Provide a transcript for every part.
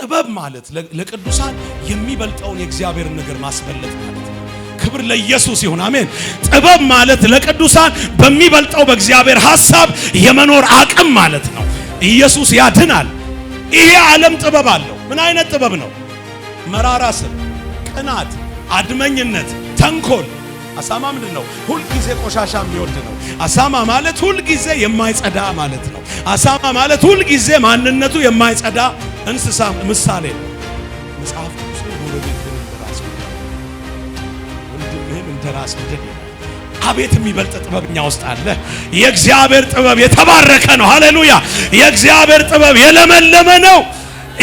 ጥበብ ማለት ለቅዱሳን የሚበልጠውን የእግዚአብሔርን ነገር ማስበለጥ ማለት ነው። ክብር ለኢየሱስ ይሁን። አሜን። ጥበብ ማለት ለቅዱሳን በሚበልጠው በእግዚአብሔር ሐሳብ የመኖር አቅም ማለት ነው። ኢየሱስ ያድናል። ይሄ ዓለም ጥበብ አለው። ምን አይነት ጥበብ ነው? መራራ ስም፣ ቅናት፣ አድመኝነት፣ ተንኮል። አሳማ ምንድነው? ሁል ጊዜ ቆሻሻ የሚወድ ነው። አሳማ ማለት ሁል ጊዜ የማይጸዳ ማለት ነው። አሳማ ማለት ሁል ጊዜ ማንነቱ የማይጸዳ እንስሳ ምሳሌ ነው። መጽሐፍ ቅዱስ ጎረቤትህን እንደራስ ወንድምህን እንደራስ ውደድ። አቤት የሚበልጥ ጥበብ እኛ ውስጥ አለ። የእግዚአብሔር ጥበብ የተባረከ ነው። ሃሌሉያ! የእግዚአብሔር ጥበብ የለመለመ ነው።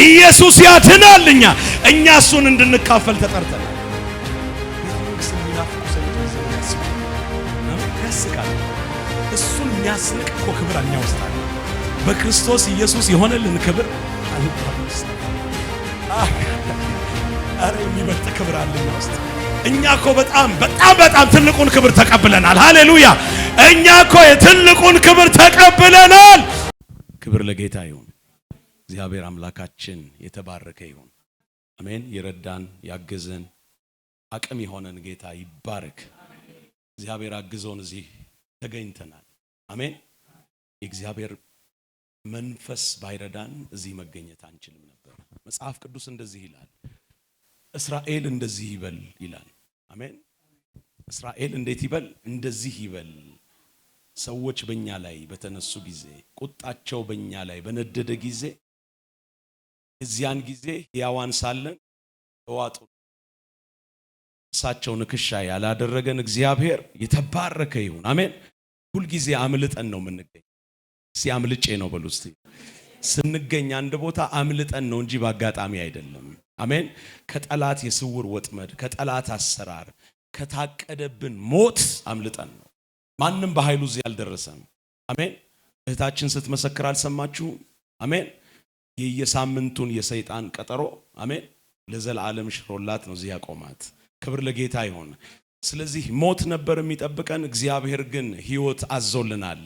ኢየሱስ ያድናል። እኛ እሱን እንድንካፈል ተጠርተናል። እሱን የሚያስንቅ እኮ ክብር እኛ ውስጥ አለ። በክርስቶስ ኢየሱስ የሆነልን ክብር አረ የሚበልጥ ክብር አለ እኛ ውስጥ። እኛ እኮ በጣም ትልቁን ክብር ተቀብለናል። ሃሌሉያ! እኛ እኮ የትልቁን ክብር ተቀብለናል። ክብር ለጌታ ይሁን። እግዚአብሔር አምላካችን የተባረከ ይሁን። አሜን። የረዳን ያገዘን አቅም የሆነን ጌታ ይባረክ። እግዚአብሔር አግዞን እዚህ ተገኝተናል። አሜን። የእግዚአብሔር መንፈስ ባይረዳን እዚህ መገኘት አንችልም ነበር። መጽሐፍ ቅዱስ እንደዚህ ይላል፣ እስራኤል እንደዚህ ይበል ይላል። አሜን። እስራኤል እንዴት ይበል? እንደዚህ ይበል። ሰዎች በእኛ ላይ በተነሱ ጊዜ፣ ቁጣቸው በእኛ ላይ በነደደ ጊዜ፣ እዚያን ጊዜ ሕያዋን ሳለን ተዋጡ። እሳቸው ንክሻ ያላደረገን እግዚአብሔር የተባረከ ይሁን። አሜን። ሁል ጊዜ አምልጠን ነው የምንገኝ። ሲያምልጬ ነው በሉ እስቲ። ስንገኝ አንድ ቦታ አምልጠን ነው እንጂ በአጋጣሚ አይደለም። አሜን። ከጠላት የስውር ወጥመድ፣ ከጠላት አሰራር፣ ከታቀደብን ሞት አምልጠን ነው። ማንም በኃይሉ እዚህ አልደረሰም። አሜን። እህታችን ስትመሰክር አልሰማችሁም? አሜን። የየሳምንቱን የሰይጣን ቀጠሮ አሜን ለዘላለም ሽሮላት ነው እዚህ ያቆማት። ክብር ለጌታ ይሁን። ስለዚህ ሞት ነበር የሚጠብቀን፣ እግዚአብሔር ግን ሕይወት አዞልናል።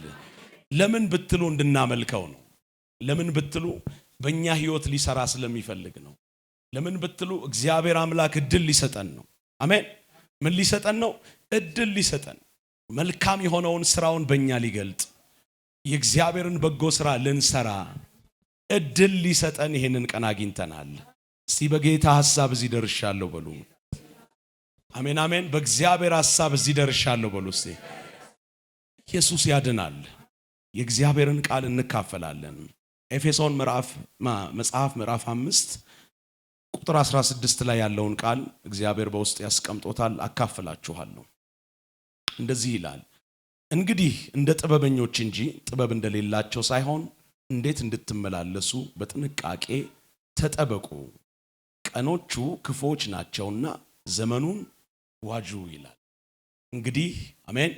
ለምን ብትሉ እንድናመልከው ነው። ለምን ብትሉ በእኛ ሕይወት ሊሰራ ስለሚፈልግ ነው። ለምን ብትሉ እግዚአብሔር አምላክ እድል ሊሰጠን ነው። አሜን። ምን ሊሰጠን ነው? እድል ሊሰጠን፣ መልካም የሆነውን ስራውን በእኛ ሊገልጥ፣ የእግዚአብሔርን በጎ ስራ ልንሰራ እድል ሊሰጠን ይሄንን ቀን አግኝተናል። እስቲ በጌታ ሐሳብ እዚህ ደርሻለሁ በሉ። አሜን አሜን። በእግዚአብሔር ሐሳብ እዚህ ደርሻለሁ በሉ። እስቲ ኢየሱስ ያድናል። የእግዚአብሔርን ቃል እንካፈላለን። ኤፌሶን መጽሐፍ ምዕራፍ 5 ቁጥር 16 ላይ ያለውን ቃል እግዚአብሔር በውስጥ ያስቀምጦታል። አካፍላችኋለሁ። እንደዚህ ይላል፣ እንግዲህ እንደ ጥበበኞች እንጂ ጥበብ እንደሌላቸው ሳይሆን እንዴት እንድትመላለሱ በጥንቃቄ ተጠበቁ፣ ቀኖቹ ክፉዎች ናቸውና ዘመኑን ዋጁ ይላል። እንግዲህ አሜን።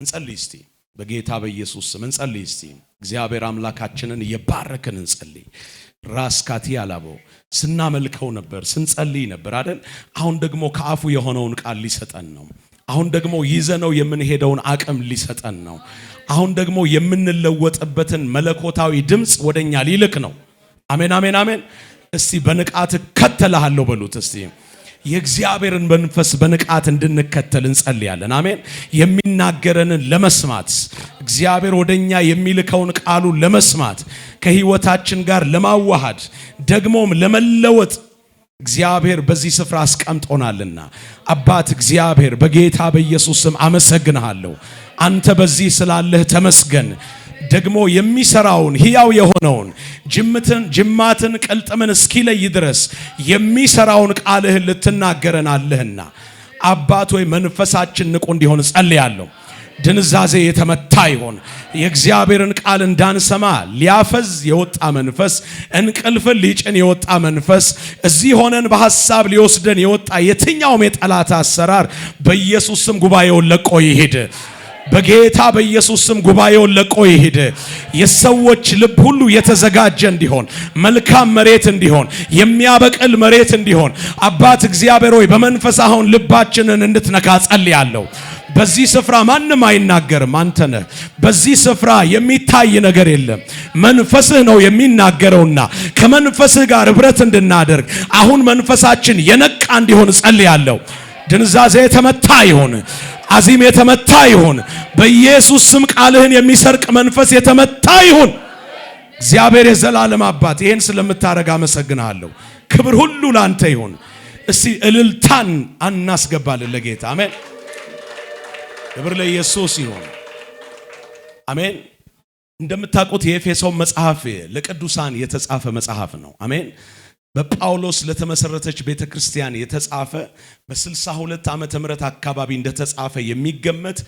እንጸልይ እስቲ፣ በጌታ በኢየሱስ ስም እንጸልይ እስቲ። እግዚአብሔር አምላካችንን እየባረክን እንጸልይ። ራስካቲ ያላቦ ስናመልከው ነበር፣ ስንጸልይ ነበር አይደል? አሁን ደግሞ ከአፉ የሆነውን ቃል ሊሰጠን ነው። አሁን ደግሞ ይዘነው የምንሄደውን አቅም ሊሰጠን ነው። አሁን ደግሞ የምንለወጥበትን መለኮታዊ ድምጽ ወደኛ ሊልክ ነው። አሜን አሜን አሜን። እስቲ በንቃት እከተልሃለሁ በሉት እስቲ። የእግዚአብሔርን መንፈስ በንቃት እንድንከተል እንጸልያለን። አሜን። የሚናገረንን ለመስማት እግዚአብሔር ወደኛ የሚልከውን ቃሉን ለመስማት ከህይወታችን ጋር ለማዋሃድ ደግሞም ለመለወጥ እግዚአብሔር በዚህ ስፍራ አስቀምጦናልና አባት እግዚአብሔር በጌታ በኢየሱስ ስም አመሰግንሃለሁ። አንተ በዚህ ስላለህ ተመስገን። ደግሞ የሚሰራውን ሕያው የሆነውን ጅማትን ቅልጥምን እስኪለይ ድረስ የሚሰራውን ቃልህን ልትናገረን አለህና አባት ሆይ መንፈሳችን ንቁ እንዲሆን ጸልያለሁ። ድንዛዜ የተመታ ይሆን። የእግዚአብሔርን ቃል እንዳንሰማ ሊያፈዝ የወጣ መንፈስ፣ እንቅልፍን ሊጭን የወጣ መንፈስ፣ እዚህ ሆነን በሐሳብ ሊወስደን የወጣ የትኛውም የጠላት አሰራር በኢየሱስ ስም ጉባኤውን ለቆ ይሄድ። በጌታ በኢየሱስ ስም ጉባኤውን ለቆ ይሄድ። የሰዎች ልብ ሁሉ የተዘጋጀ እንዲሆን፣ መልካም መሬት እንዲሆን፣ የሚያበቅል መሬት እንዲሆን አባት እግዚአብሔር ሆይ በመንፈስ አሁን ልባችንን እንድትነካ ጸልያለሁ። በዚህ ስፍራ ማንም አይናገርም፣ አንተ ነህ። በዚህ ስፍራ የሚታይ ነገር የለም። መንፈስህ ነው የሚናገረውና ከመንፈስህ ጋር ህብረት እንድናደርግ አሁን መንፈሳችን የነቃ እንዲሆን ጸልያለሁ። ድንዛዜ የተመታ ይሁን፣ አዚም የተመታ ይሁን። በኢየሱስ ስም ቃልህን የሚሰርቅ መንፈስ የተመታ ይሁን። እግዚአብሔር የዘላለም አባት ይሄን ስለምታረጋ አመሰግናለሁ። ክብር ሁሉ ላንተ ይሁን። እስቲ እልልታን አናስገባልን ለጌታ። አሜን። ክብር ለኢየሱስ ይሁን። አሜን። እንደምታውቁት የኤፌሶን መጽሐፍ ለቅዱሳን የተጻፈ መጽሐፍ ነው። አሜን። በጳውሎስ ለተመሰረተች ቤተክርስቲያን የተጻፈ በ62 ዓመተ ምህረት አካባቢ እንደተጻፈ የሚገመት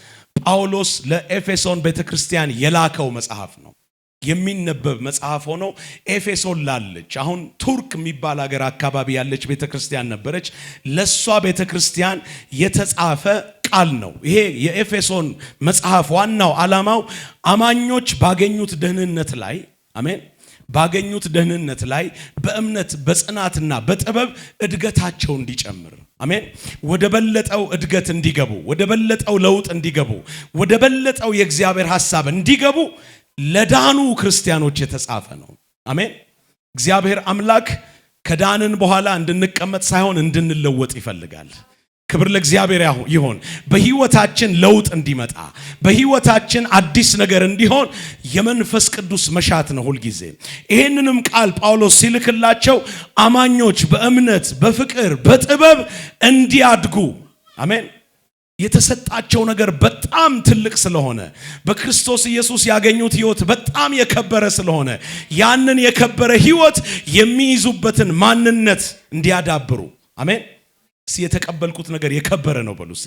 ጳውሎስ ለኤፌሶን ቤተክርስቲያን የላከው መጽሐፍ ነው። የሚነበብ መጽሐፍ ሆኖ ኤፌሶን ላለች አሁን ቱርክ የሚባል ሀገር አካባቢ ያለች ቤተክርስቲያን ነበረች። ለሷ ቤተክርስቲያን የተጻፈ ቃል ነው። ይሄ የኤፌሶን መጽሐፍ ዋናው ዓላማው አማኞች ባገኙት ደህንነት ላይ አሜን ባገኙት ደህንነት ላይ በእምነት በጽናትና በጥበብ እድገታቸው እንዲጨምር አሜን ወደ በለጠው እድገት እንዲገቡ ወደ በለጠው ለውጥ እንዲገቡ ወደ በለጠው የእግዚአብሔር ሐሳብ እንዲገቡ ለዳኑ ክርስቲያኖች የተጻፈ ነው። አሜን። እግዚአብሔር አምላክ ከዳንን በኋላ እንድንቀመጥ ሳይሆን እንድንለወጥ ይፈልጋል። ክብር ለእግዚአብሔር ይሁን። በህይወታችን ለውጥ እንዲመጣ በህይወታችን አዲስ ነገር እንዲሆን የመንፈስ ቅዱስ መሻት ነው ሁሉ ጊዜ። ይሄንንም ቃል ጳውሎስ ሲልክላቸው አማኞች በእምነት በፍቅር በጥበብ እንዲያድጉ አሜን የተሰጣቸው ነገር በጣም ትልቅ ስለሆነ በክርስቶስ ኢየሱስ ያገኙት ህይወት በጣም የከበረ ስለሆነ ያንን የከበረ ህይወት የሚይዙበትን ማንነት እንዲያዳብሩ አሜን የተቀበልኩት ነገር የከበረ ነው በሉሲ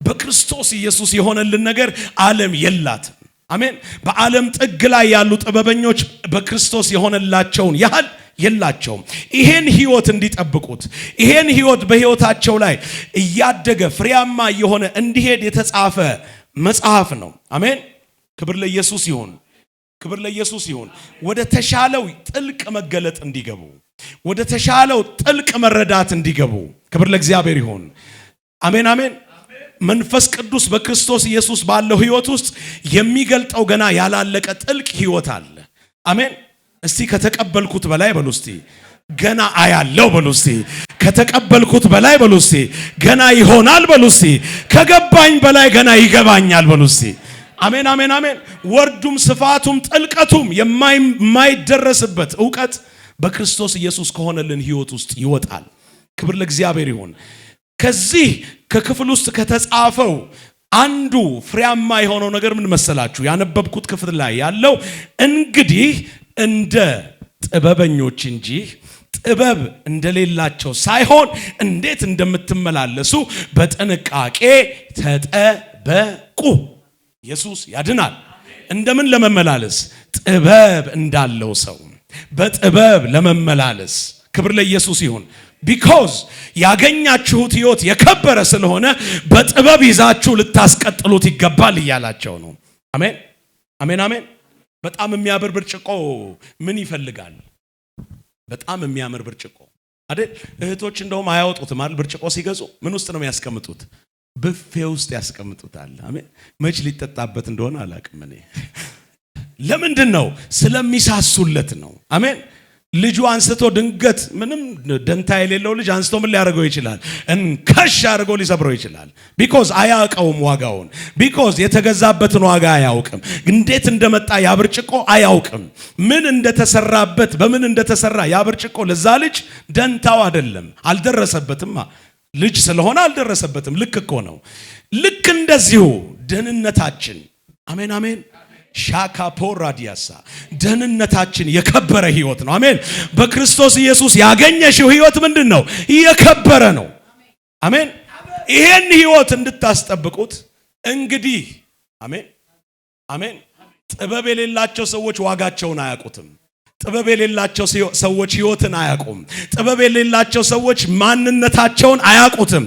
በክርስቶስ ኢየሱስ የሆነልን ነገር ዓለም የላትም። አሜን። በዓለም ጥግ ላይ ያሉ ጥበበኞች በክርስቶስ የሆነላቸውን ያህል የላቸውም። ይሄን ህይወት እንዲጠብቁት ይሄን ህይወት በህይወታቸው ላይ እያደገ ፍሬያማ የሆነ እንዲሄድ የተጻፈ መጽሐፍ ነው። አሜን። ክብር ለኢየሱስ ይሁን። ክብር ለኢየሱስ ይሁን። ወደ ተሻለው ጥልቅ መገለጥ እንዲገቡ ወደ ተሻለው ጥልቅ መረዳት እንዲገቡ ክብር ለእግዚአብሔር ይሁን። አሜን አሜን። መንፈስ ቅዱስ በክርስቶስ ኢየሱስ ባለው ህይወት ውስጥ የሚገልጠው ገና ያላለቀ ጥልቅ ህይወት አለ። አሜን። እስቲ ከተቀበልኩት በላይ በሉ እስቲ ገና አያለው በሉ እስቲ ከተቀበልኩት በላይ በሉ እስቲ ገና ይሆናል በሉ እስቲ ከገባኝ በላይ ገና ይገባኛል በሉ እስቲ አሜን አሜን አሜን። ወርዱም ስፋቱም ጥልቀቱም የማይደረስበት ዕውቀት በክርስቶስ ኢየሱስ ከሆነልን ህይወት ውስጥ ይወጣል። ክብር ለእግዚአብሔር ይሁን። ከዚህ ከክፍል ውስጥ ከተጻፈው አንዱ ፍሬያማ የሆነው ነገር ምን መሰላችሁ? ያነበብኩት ክፍል ላይ ያለው እንግዲህ እንደ ጥበበኞች እንጂ ጥበብ እንደሌላቸው ሳይሆን እንዴት እንደምትመላለሱ በጥንቃቄ ተጠበቁ። ኢየሱስ ያድናል። እንደምን ለመመላለስ? ጥበብ እንዳለው ሰው በጥበብ ለመመላለስ። ክብር ለኢየሱስ ይሁን። ቢኮዝ ያገኛችሁት ህይወት የከበረ ስለሆነ በጥበብ ይዛችሁ ልታስቀጥሉት ይገባል እያላቸው ነው። አሜን አሜን አሜን። በጣም የሚያምር ብርጭቆ ምን ይፈልጋል? በጣም የሚያምር ብርጭቆ አይደል? እህቶች እንደውም አያወጡትም አይደል? ብርጭቆ ሲገዙ ምን ውስጥ ነው የሚያስቀምጡት? ብፌ ውስጥ ያስቀምጡታል። አሜን። መች ሊጠጣበት እንደሆነ አላቅም እኔ። ለምንድን ነው? ስለሚሳሱለት ነው። አሜን። ልጁ አንስቶ ድንገት ምንም ደንታ የሌለው ልጅ አንስቶ ምን ሊያደርገው ይችላል? እንከሽ አድርጎ ሊሰብረው ይችላል። ቢኮዝ አያውቀውም ዋጋውን። ቢኮዝ የተገዛበትን ዋጋ አያውቅም። እንዴት እንደመጣ ያ ብርጭቆ አያውቅም። ምን እንደተሰራበት በምን እንደተሰራ ያ ብርጭቆ ለዛ ልጅ ደንታው አይደለም። አልደረሰበትም። ልጅ ስለሆነ አልደረሰበትም። ልክ እኮ ነው። ልክ እንደዚሁ ደህንነታችን አሜን አሜን ሻካፖራ ዲያሳ ደህንነታችን የከበረ ህይወት ነው። አሜን። በክርስቶስ ኢየሱስ ያገኘሽው ህይወት ምንድነው? የከበረ ነው። አሜን። ይሄን ህይወት እንድታስጠብቁት እንግዲህ አሜን አሜን። ጥበብ የሌላቸው ሰዎች ዋጋቸውን አያውቁትም። ጥበብ የሌላቸው ሰዎች ህይወትን አያውቁም። ጥበብ የሌላቸው ሰዎች ማንነታቸውን አያውቁትም።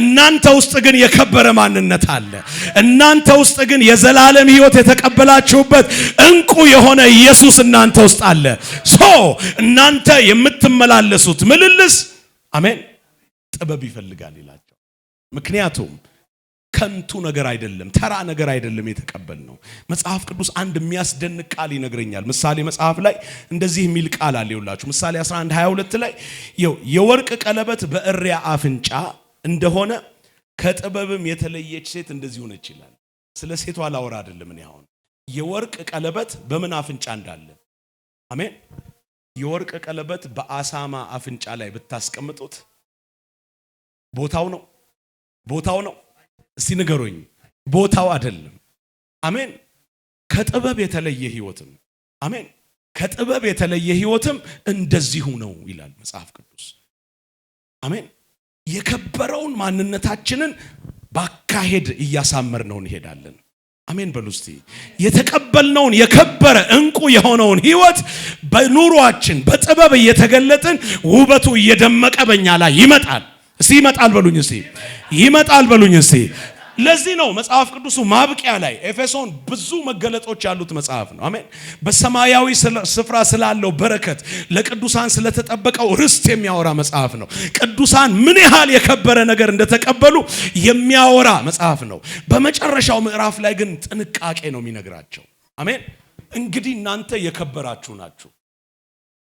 እናንተ ውስጥ ግን የከበረ ማንነት አለ። እናንተ ውስጥ ግን የዘላለም ህይወት የተቀበላችሁበት እንቁ የሆነ ኢየሱስ እናንተ ውስጥ አለ። ሶ እናንተ የምትመላለሱት ምልልስ አሜን ጥበብ ይፈልጋል ይላቸው። ምክንያቱም ከንቱ ነገር አይደለም፣ ተራ ነገር አይደለም የተቀበልነው። መጽሐፍ ቅዱስ አንድ የሚያስደንቅ ቃል ይነግረኛል። ምሳሌ መጽሐፍ ላይ እንደዚህ የሚል ቃል አለ። ይውላችሁ ምሳሌ 11:22 ላይ የወርቅ ቀለበት በእሪያ አፍንጫ እንደሆነ ከጥበብም የተለየች ሴት እንደዚህ ሆነች ይላል። ስለ ሴቷ ላወራ አይደለም እኔ አሁን። የወርቅ ቀለበት በምን አፍንጫ እንዳለ አሜን። የወርቅ ቀለበት በአሳማ አፍንጫ ላይ ብታስቀምጡት ቦታው ነው። እስቲ ንገሩኝ፣ ቦታው አይደለም። አሜን። ከጥበብ የተለየ ህይወትም አሜን፣ ከጥበብ የተለየ ህይወትም እንደዚሁ ነው ይላል መጽሐፍ ቅዱስ። አሜን። የከበረውን ማንነታችንን ባካሄድ እያሳመርነው እንሄዳለን። አሜን በሉ እስቲ። የተቀበልነውን የከበረ እንቁ የሆነውን ህይወት በኑሯችን በጥበብ እየተገለጥን ውበቱ እየደመቀ በእኛ ላይ ይመጣል። እስቲ ይመጣል በሉኝ እስቲ፣ ይመጣል በሉኝ እስቲ። ለዚህ ነው መጽሐፍ ቅዱሱ ማብቂያ ላይ ኤፌሶን ብዙ መገለጦች ያሉት መጽሐፍ ነው። አሜን። በሰማያዊ ስፍራ ስላለው በረከት ለቅዱሳን ስለተጠበቀው ርስት የሚያወራ መጽሐፍ ነው። ቅዱሳን ምን ያህል የከበረ ነገር እንደተቀበሉ የሚያወራ መጽሐፍ ነው። በመጨረሻው ምዕራፍ ላይ ግን ጥንቃቄ ነው የሚነግራቸው። አሜን። እንግዲህ እናንተ የከበራችሁ ናችሁ።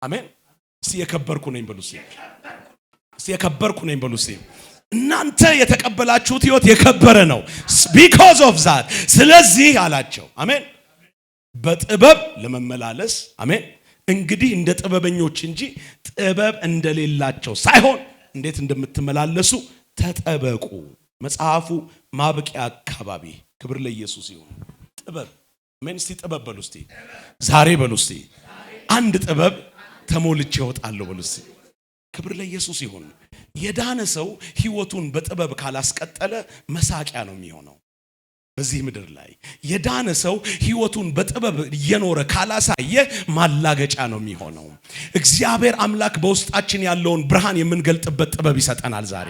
አሜን። እስቲ የከበርኩ ነኝ በሉ እስቲ፣ እስቲ የከበርኩ ነኝ በሉ እስቲ። እናንተ የተቀበላችሁት ህይወት የከበረ ነው። because of that ስለዚህ አላቸው። አሜን። በጥበብ ለመመላለስ አሜን። እንግዲህ እንደ ጥበበኞች እንጂ ጥበብ እንደሌላቸው ሳይሆን እንዴት እንደምትመላለሱ ተጠበቁ። መጽሐፉ ማብቂያ አካባቢ ክብር ለኢየሱስ ይሁን። ጥበብ አሜን። እስቲ ጥበብ በሉ እስቲ፣ ዛሬ በሉ እስቲ፣ አንድ ጥበብ ተሞልቼ እወጣለሁ በሉ እስቲ። ክብር ለኢየሱስ ይሁን። የዳነ ሰው ህይወቱን በጥበብ ካላስቀጠለ መሳቂያ ነው የሚሆነው በዚህ ምድር ላይ። የዳነ ሰው ህይወቱን በጥበብ እየኖረ ካላሳየ ማላገጫ ነው የሚሆነው። እግዚአብሔር አምላክ በውስጣችን ያለውን ብርሃን የምንገልጥበት ጥበብ ይሰጠናል። ዛሬ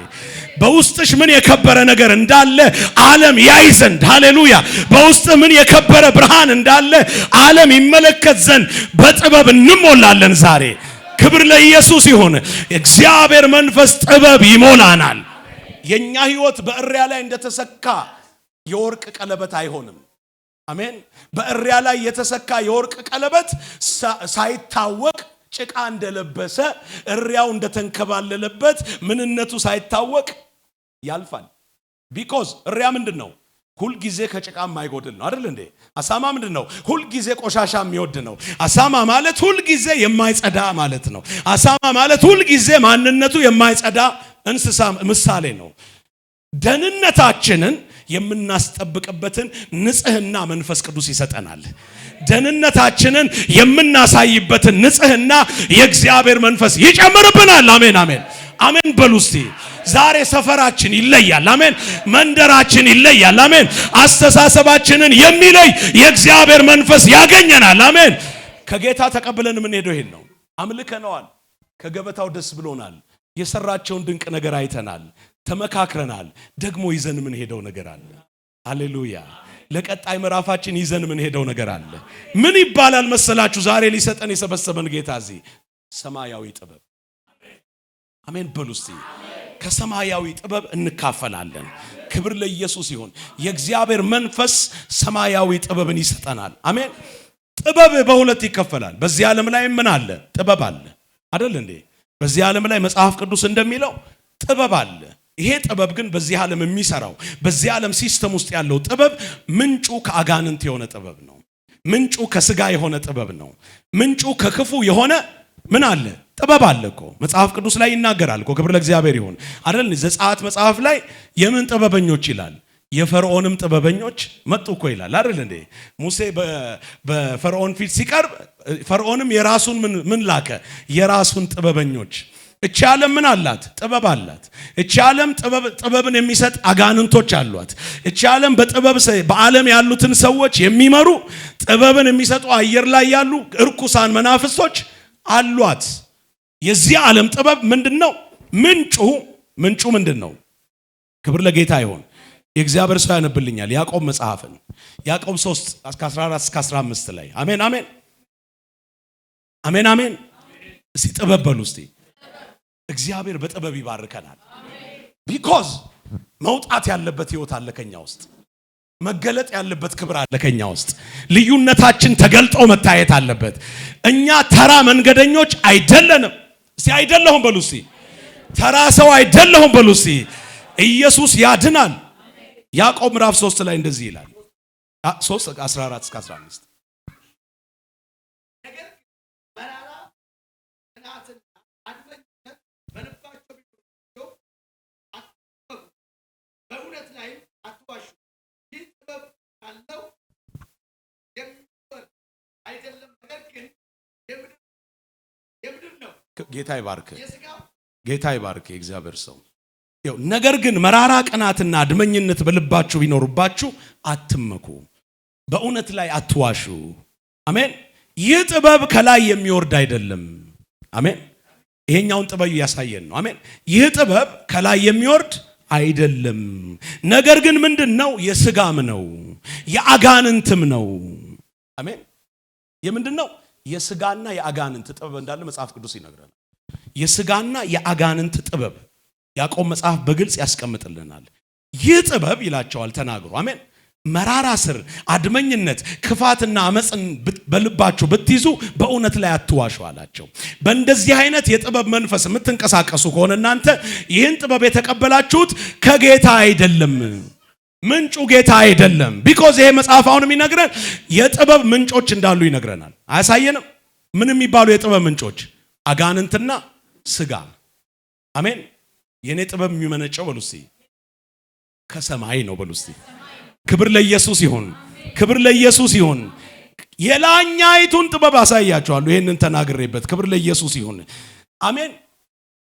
በውስጥሽ ምን የከበረ ነገር እንዳለ ዓለም ያይ ዘንድ ሃሌሉያ፣ በውስጥ ምን የከበረ ብርሃን እንዳለ ዓለም ይመለከት ዘንድ በጥበብ እንሞላለን ዛሬ። ክብር ለኢየሱስ ይሁን። እግዚአብሔር መንፈስ ጥበብ ይሞላናል። የኛ ህይወት በእሪያ ላይ እንደተሰካ የወርቅ ቀለበት አይሆንም። አሜን። በእሪያ ላይ የተሰካ የወርቅ ቀለበት ሳይታወቅ ጭቃ እንደለበሰ እሪያው እንደተንከባለለበት ምንነቱ ሳይታወቅ ያልፋል። because እሪያ ምንድነው? ሁል ጊዜ ከጭቃ የማይጎድል ነው አይደል እንዴ? አሳማ ምንድነው? ሁል ጊዜ ቆሻሻ የሚወድ ነው። አሳማ ማለት ሁል ጊዜ የማይጸዳ ማለት ነው። አሳማ ማለት ሁል ጊዜ ማንነቱ የማይጸዳ እንስሳ ምሳሌ ነው። ደህንነታችንን የምናስጠብቅበትን ንጽህና መንፈስ ቅዱስ ይሰጠናል። ደህንነታችንን የምናሳይበትን ንጽህና የእግዚአብሔር መንፈስ ይጨምርብናል። አሜን አሜን አሜን በሉ እስቲ። ዛሬ ሰፈራችን ይለያል። አሜን። መንደራችን ይለያል። አሜን። አስተሳሰባችንን የሚለይ የእግዚአብሔር መንፈስ ያገኘናል። አሜን። ከጌታ ተቀብለን ምን ሄዶ ይሄን ነው አምልከነዋል። ከገበታው ደስ ብሎናል። የሰራቸውን ድንቅ ነገር አይተናል፣ ተመካክረናል። ደግሞ ይዘን ምን ሄደው ነገር አለ። ሃሌሉያ። ለቀጣይ ምዕራፋችን ይዘን ምን ሄደው ነገር አለ። ምን ይባላል መሰላችሁ? ዛሬ ሊሰጠን የሰበሰበን ጌታ እዚህ ሰማያዊ ጥበብ አሜን በሉ እስቲ። ከሰማያዊ ጥበብ እንካፈላለን። ክብር ለኢየሱስ ይሁን። የእግዚአብሔር መንፈስ ሰማያዊ ጥበብን ይሰጠናል። አሜን። ጥበብ በሁለት ይከፈላል። በዚህ ዓለም ላይ ምን አለ? ጥበብ አለ አይደል እንዴ? በዚህ ዓለም ላይ መጽሐፍ ቅዱስ እንደሚለው ጥበብ አለ። ይሄ ጥበብ ግን በዚህ ዓለም የሚሰራው በዚህ ዓለም ሲስተም ውስጥ ያለው ጥበብ ምንጩ ከአጋንንት የሆነ ጥበብ ነው። ምንጩ ከስጋ የሆነ ጥበብ ነው። ምንጩ ከክፉ የሆነ ምን አለ? ጥበብ አለ እኮ መጽሐፍ ቅዱስ ላይ ይናገራል እኮ። ክብር ለእግዚአብሔር ይሁን አይደል? ዘጸአት መጽሐፍ ላይ የምን ጥበበኞች ይላል? የፈርዖንም ጥበበኞች መጡ እኮ ይላል አይደል እንዴ? ሙሴ በፈርዖን ፊት ሲቀርብ ፈርዖንም የራሱን ምን ላከ? የራሱን ጥበበኞች። እቺ ዓለም ምን አላት? ጥበብ አላት። እቺ ዓለም ጥበብን የሚሰጥ አጋንንቶች አሏት። እቺ ዓለም በዓለም ያሉትን ሰዎች የሚመሩ ጥበብን የሚሰጡ አየር ላይ ያሉ እርኩሳን መናፍስቶች አሏት። የዚህ ዓለም ጥበብ ምንድነው? ምንጩ ምንድነው? ክብር ለጌታ ይሁን። የእግዚአብሔር ሰው ያነብልኛል ያዕቆብ መጽሐፍን ያዕቆብ 3:14-15 ላይ አሜን አሜን አሜን አሜን። እስቲ ጥበብ በሉ እስቲ። እግዚአብሔር በጥበብ ይባርከናል። because መውጣት ያለበት ህይወት አለ ከኛ ውስጥ። መገለጥ ያለበት ክብር አለ ከኛ ውስጥ። ልዩነታችን ተገልጦ መታየት አለበት። እኛ ተራ መንገደኞች አይደለንም። እስቲ አይደለሁም በሉ እስቲ። ተራ ሰው አይደለሁም በሉ እስቲ። ኢየሱስ ያድናል። ያዕቆብ ምዕራፍ 3 ላይ እንደዚህ ይላል 3:14-15 ጌታ ይባርክ። ጌታ ይባርክ። የእግዚአብሔር ሰው ነገር ግን መራራ ቅናትና አድመኝነት በልባችሁ ቢኖርባችሁ አትመኩ፣ በእውነት ላይ አትዋሹ። አሜን። ይህ ጥበብ ከላይ የሚወርድ አይደለም። አሜን። ይሄኛውን ጥበብ ያሳየን ነው። አሜን። ይህ ጥበብ ከላይ የሚወርድ አይደለም፣ ነገር ግን ምንድነው? የሥጋም ነው የአጋንንትም ነው። አሜን። የምንድነው? የሥጋና የአጋንንት ጥበብ እንዳለ መጽሐፍ ቅዱስ ይነግረናል። የሥጋና የአጋንንት ጥበብ ያዕቆብ መጽሐፍ በግልጽ ያስቀምጥልናል። ይህ ጥበብ ይላቸዋል ተናግሮ። አሜን። መራራ ስር፣ አድመኝነት፣ ክፋትና አመጽን በልባችሁ ብትይዙ በእውነት ላይ አትዋሹ አላቸው። በእንደዚህ አይነት የጥበብ መንፈስ የምትንቀሳቀሱ ከሆነ እናንተ ይህን ጥበብ የተቀበላችሁት ከጌታ አይደለም፣ ምንጩ ጌታ አይደለም። ቢኮዝ ይሄ መጽሐፍ አሁን የሚነግረን የጥበብ ምንጮች እንዳሉ ይነግረናል። አያሳየንም? ምን የሚባሉ የጥበብ ምንጮች? አጋንንትና ሥጋ። አሜን። የኔ ጥበብ የሚመነጨው በሉ እስቲ ከሰማይ ነው። በሉ እስቲ ክብር ለኢየሱስ ይሁን፣ ክብር ለኢየሱስ ይሁን። የላኛይቱን ጥበብ አሳያችኋለሁ ይሄንን ተናግሬበት። ክብር ለኢየሱስ ይሁን። አሜን።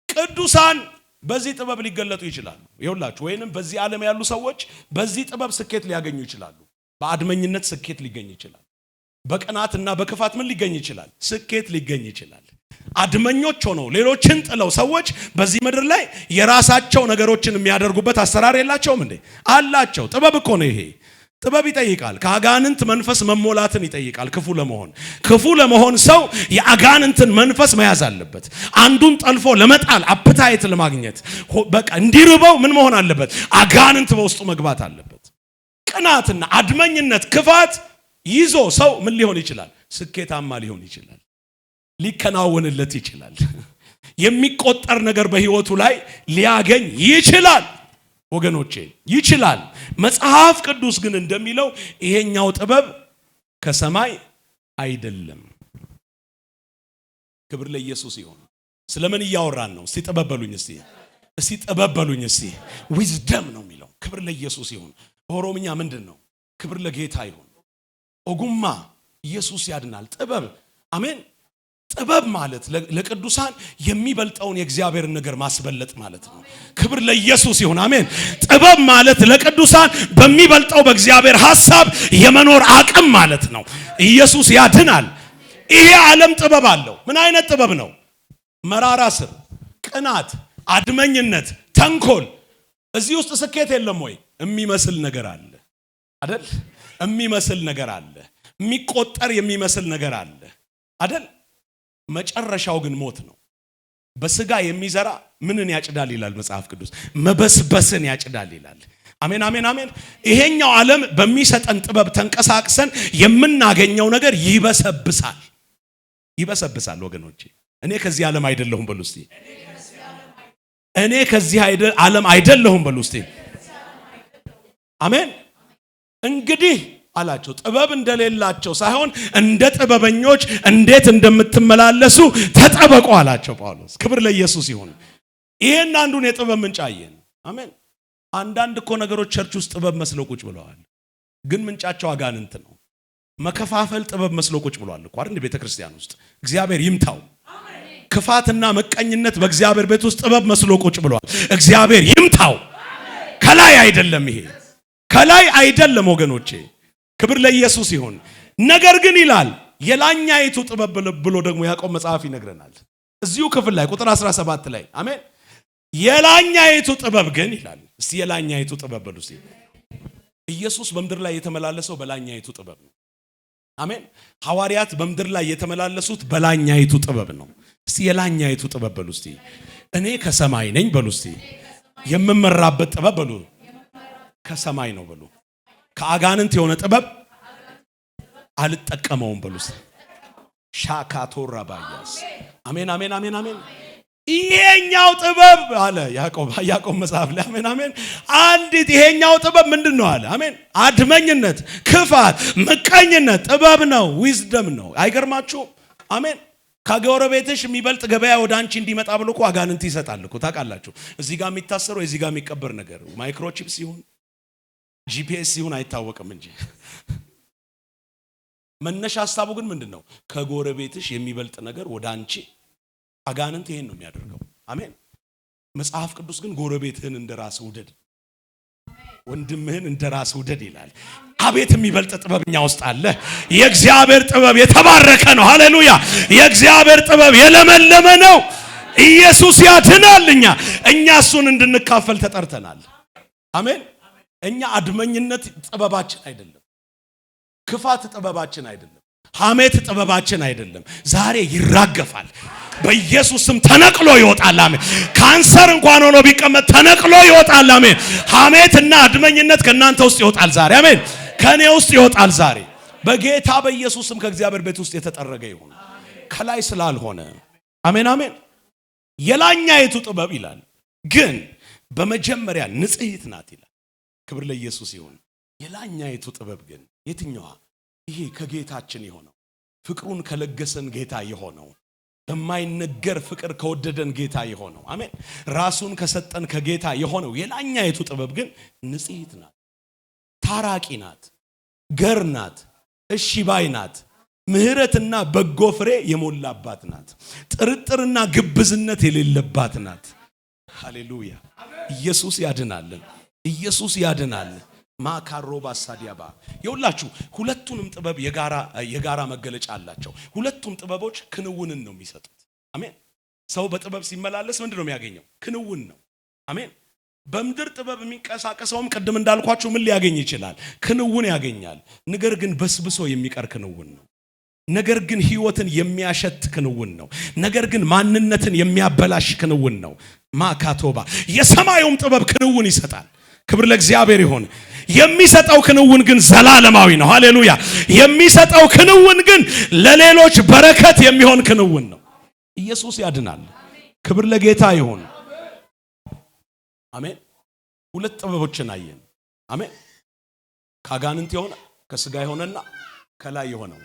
ቅዱሳን በዚህ ጥበብ ሊገለጡ ይችላሉ። ይኸውላችሁ ወይንም በዚህ ዓለም ያሉ ሰዎች በዚህ ጥበብ ስኬት ሊያገኙ ይችላሉ። በአድመኝነት ስኬት ሊገኝ ይችላል። በቅናትና በክፋት ምን ሊገኝ ይችላል? ስኬት ሊገኝ ይችላል። አድመኞች ሆነው ሌሎችን ጥለው ሰዎች በዚህ ምድር ላይ የራሳቸው ነገሮችን የሚያደርጉበት አሰራር የላቸውም እንዴ? አላቸው። ጥበብ እኮ ነው ይሄ። ጥበብ ይጠይቃል። ከአጋንንት መንፈስ መሞላትን ይጠይቃል። ክፉ ለመሆን ሰው የአጋንንትን መንፈስ መያዝ አለበት። አንዱን ጠልፎ ለመጣል አፕታይት ለማግኘት በቃ እንዲርበው ምን መሆን አለበት? አጋንንት በውስጡ መግባት አለበት። ቅናትና አድመኝነት፣ ክፋት ይዞ ሰው ምን ሊሆን ይችላል? ስኬታማ ሊሆን ይችላል። ሊከናወንለት ይችላል። የሚቆጠር ነገር በህይወቱ ላይ ሊያገኝ ይችላል። ወገኖቼ ይችላል። መጽሐፍ ቅዱስ ግን እንደሚለው ይሄኛው ጥበብ ከሰማይ አይደለም። ክብር ለኢየሱስ ይሁን። ስለምን እያወራን ነው? እስቲ ጥበብ በሉኝ። እስቲ ጥበብ በሉኝ። እስቲ ዊዝደም ነው የሚለው። ክብር ለኢየሱስ ይሁን። ኦሮምኛ ምንድን ነው? ክብር ለጌታ ይሁን። ኦጉማ ኢየሱስ ያድናል። ጥበብ አሜን። ጥበብ ማለት ለቅዱሳን የሚበልጠውን የእግዚአብሔርን ነገር ማስበለጥ ማለት ነው። ክብር ለኢየሱስ ይሁን። አሜን። ጥበብ ማለት ለቅዱሳን በሚበልጠው በእግዚአብሔር ሐሳብ የመኖር አቅም ማለት ነው። ኢየሱስ ያድናል። ይሄ ዓለም ጥበብ አለው። ምን አይነት ጥበብ ነው? መራራ ስር፣ ቅናት፣ አድመኝነት፣ ተንኮል። እዚህ ውስጥ ስኬት የለም ወይ? የሚመስል ነገር አለ አይደል? የሚመስል ነገር አለ። የሚቆጠር የሚመስል ነገር አለ አይደል? መጨረሻው ግን ሞት ነው። በስጋ የሚዘራ ምንን ያጭዳል ይላል መጽሐፍ ቅዱስ? መበስበስን ያጭዳል ይላል። አሜን አሜን አሜን። ይሄኛው ዓለም በሚሰጠን ጥበብ ተንቀሳቅሰን የምናገኘው ነገር ይበሰብሳል። ይበሰብሳል ወገኖቼ። እኔ ከዚህ ዓለም አይደለሁም በሉ እስቲ። እኔ ከዚህ ዓለም አይደለሁም በሉ እስቲ። አሜን። እንግዲህ አላቸው ጥበብ እንደሌላቸው ሳይሆን እንደ ጥበበኞች እንዴት እንደምትመላለሱ ተጠበቁ አላቸው ጳውሎስ። ክብር ለኢየሱስ ይሁን። ይሄን አንዱን የጥበብ ምንጭ አየን። አሜን። አንዳንድ እኮ ነገሮች ቸርች ውስጥ ጥበብ መስለው ቁጭ ብለዋል፣ ግን ምንጫቸው አጋንንት ነው። መከፋፈል ጥበብ መስለው ቁጭ ብለዋል እኮ አይደል? ቤተ ክርስቲያን ውስጥ እግዚአብሔር ይምታው። ክፋትና መቀኝነት በእግዚአብሔር ቤት ውስጥ ጥበብ መስለው ቁጭ ብለዋል። እግዚአብሔር ይምታው። ከላይ አይደለም፣ ይሄ ከላይ አይደለም ወገኖቼ። ክብር ለኢየሱስ ይሁን። ነገር ግን ይላል የላኛይቱ ጥበብ ብሎ ደግሞ ያዕቆብ መጽሐፍ ይነግረናል እዚሁ ክፍል ላይ ቁጥር 17 ላይ አሜን። የላኛይቱ ጥበብ ግን ይላል። እስቲ የላኛይቱ ጥበብ በሉ እስቲ። ኢየሱስ በምድር ላይ የተመላለሰው በላኛይቱ ጥበብ ነው። አሜን። ሐዋርያት በምድር ላይ የተመላለሱት በላኛይቱ ጥበብ ነው። እስቲ የላኛይቱ ጥበብ በሉ እስቲ። እኔ ከሰማይ ነኝ በሉ እስቲ። የምመራበት ጥበብ በሉ ከሰማይ ነው በሉ። ከአጋንንት የሆነ ጥበብ አልጠቀመውም በሉ። ሻካቶራ ባያስ አሜን አሜን አሜን አሜን። ይሄኛው ጥበብ አለ ያዕቆብ መጽሐፍ ላይ አሜን አሜን። አንዲት ይሄኛው ጥበብ ምንድነው አለ አሜን። አድመኝነት፣ ክፋት፣ ምቀኝነት ጥበብ ነው፣ ዊዝደም ነው። አይገርማችሁም? አሜን። ከጎረቤትሽ የሚበልጥ ገበያ ወደ አንቺ እንዲመጣ ብሎ እኮ አጋንንት ይሰጣል እኮ ታውቃላችሁ። እዚህ ጋር የሚታሰረው እዚህ ጋር የሚቀበር ነገር ማይክሮቺፕ ሲሆን ጂፒኤስ ሲሆን አይታወቅም እንጂ መነሻ ሐሳቡ ግን ምንድነው? ከጎረቤትሽ የሚበልጥ ነገር ወደ አንቺ አጋንንት ይሄን ነው የሚያደርገው። አሜን። መጽሐፍ ቅዱስ ግን ጎረቤትህን እንደራስ ውደድ፣ ወንድምህን እንደራስ ውደድ ይላል። አቤት የሚበልጥ ጥበብኛ ውስጥ አለ። የእግዚአብሔር ጥበብ የተባረከ ነው። ሃሌሉያ። የእግዚአብሔር ጥበብ የለመለመ ነው። ኢየሱስ ያድናል። እኛ እሱን እንድንካፈል ተጠርተናል። አሜን። እኛ አድመኝነት ጥበባችን አይደለም። ክፋት ጥበባችን አይደለም። ሐሜት ጥበባችን አይደለም። ዛሬ ይራገፋል በኢየሱስም ተነቅሎ ይወጣል። አሜን። ካንሰር እንኳን ሆኖ ቢቀመጥ ተነቅሎ ይወጣል። አሜን። ሐሜትና አድመኝነት ከናንተ ውስጥ ይወጣል ዛሬ። አሜን። ከኔ ውስጥ ይወጣል ዛሬ በጌታ በኢየሱስም። ከእግዚአብሔር ቤት ውስጥ የተጠረገ ይሁን ከላይ ስላልሆነ። አሜን አሜን። የላኛይቱ ጥበብ ይላል ግን በመጀመሪያ ንጽሕት ናት ይላል። ክብር ለኢየሱስ ይሁን። የላኛይቱ ጥበብ ግን የትኛዋ? ይሄ ከጌታችን የሆነው ፍቅሩን ከለገሰን ጌታ የሆነው በማይነገር ፍቅር ከወደደን ጌታ የሆነው አሜን፣ ራሱን ከሰጠን ከጌታ የሆነው የላኛይቱ ጥበብ ግን ንጽሕት ናት፣ ታራቂ ናት፣ ገር ናት፣ እሺ ባይ ናት፣ ምሕረትና በጎ ፍሬ የሞላባት ናት፣ ጥርጥርና ግብዝነት የሌለባት ናት። ሃሌሉያ። ኢየሱስ ያድናል። ኢየሱስ ያድናል። ማካሮባ ሳዲያባ ይውላችሁ ሁለቱንም ጥበብ የጋራ መገለጫ አላቸው። ሁለቱም ጥበቦች ክንውንን ነው የሚሰጡት። አሜን። ሰው በጥበብ ሲመላለስ ምንድነው የሚያገኘው? ክንውን ነው። አሜን። በምድር ጥበብ የሚንቀሳቀሰውም ቅድም እንዳልኳችሁ ምን ሊያገኝ ይችላል? ክንውን ያገኛል። ነገር ግን በስብሶ የሚቀር ክንውን ነው። ነገር ግን ሕይወትን የሚያሸት ክንውን ነው። ነገር ግን ማንነትን የሚያበላሽ ክንውን ነው። ማካቶባ የሰማዩም ጥበብ ክንውን ይሰጣል። ክብር ለእግዚአብሔር ይሁን። የሚሰጠው ክንውን ግን ዘላለማዊ ነው። ሃሌሉያ። የሚሰጠው ክንውን ግን ለሌሎች በረከት የሚሆን ክንውን ነው። ኢየሱስ ያድናል። ክብር ለጌታ ይሁን። አሜን። ሁለት ጥበቦችን አየን። አሜን። ከአጋንንት የሆነ ከስጋ የሆነና ከላይ የሆነው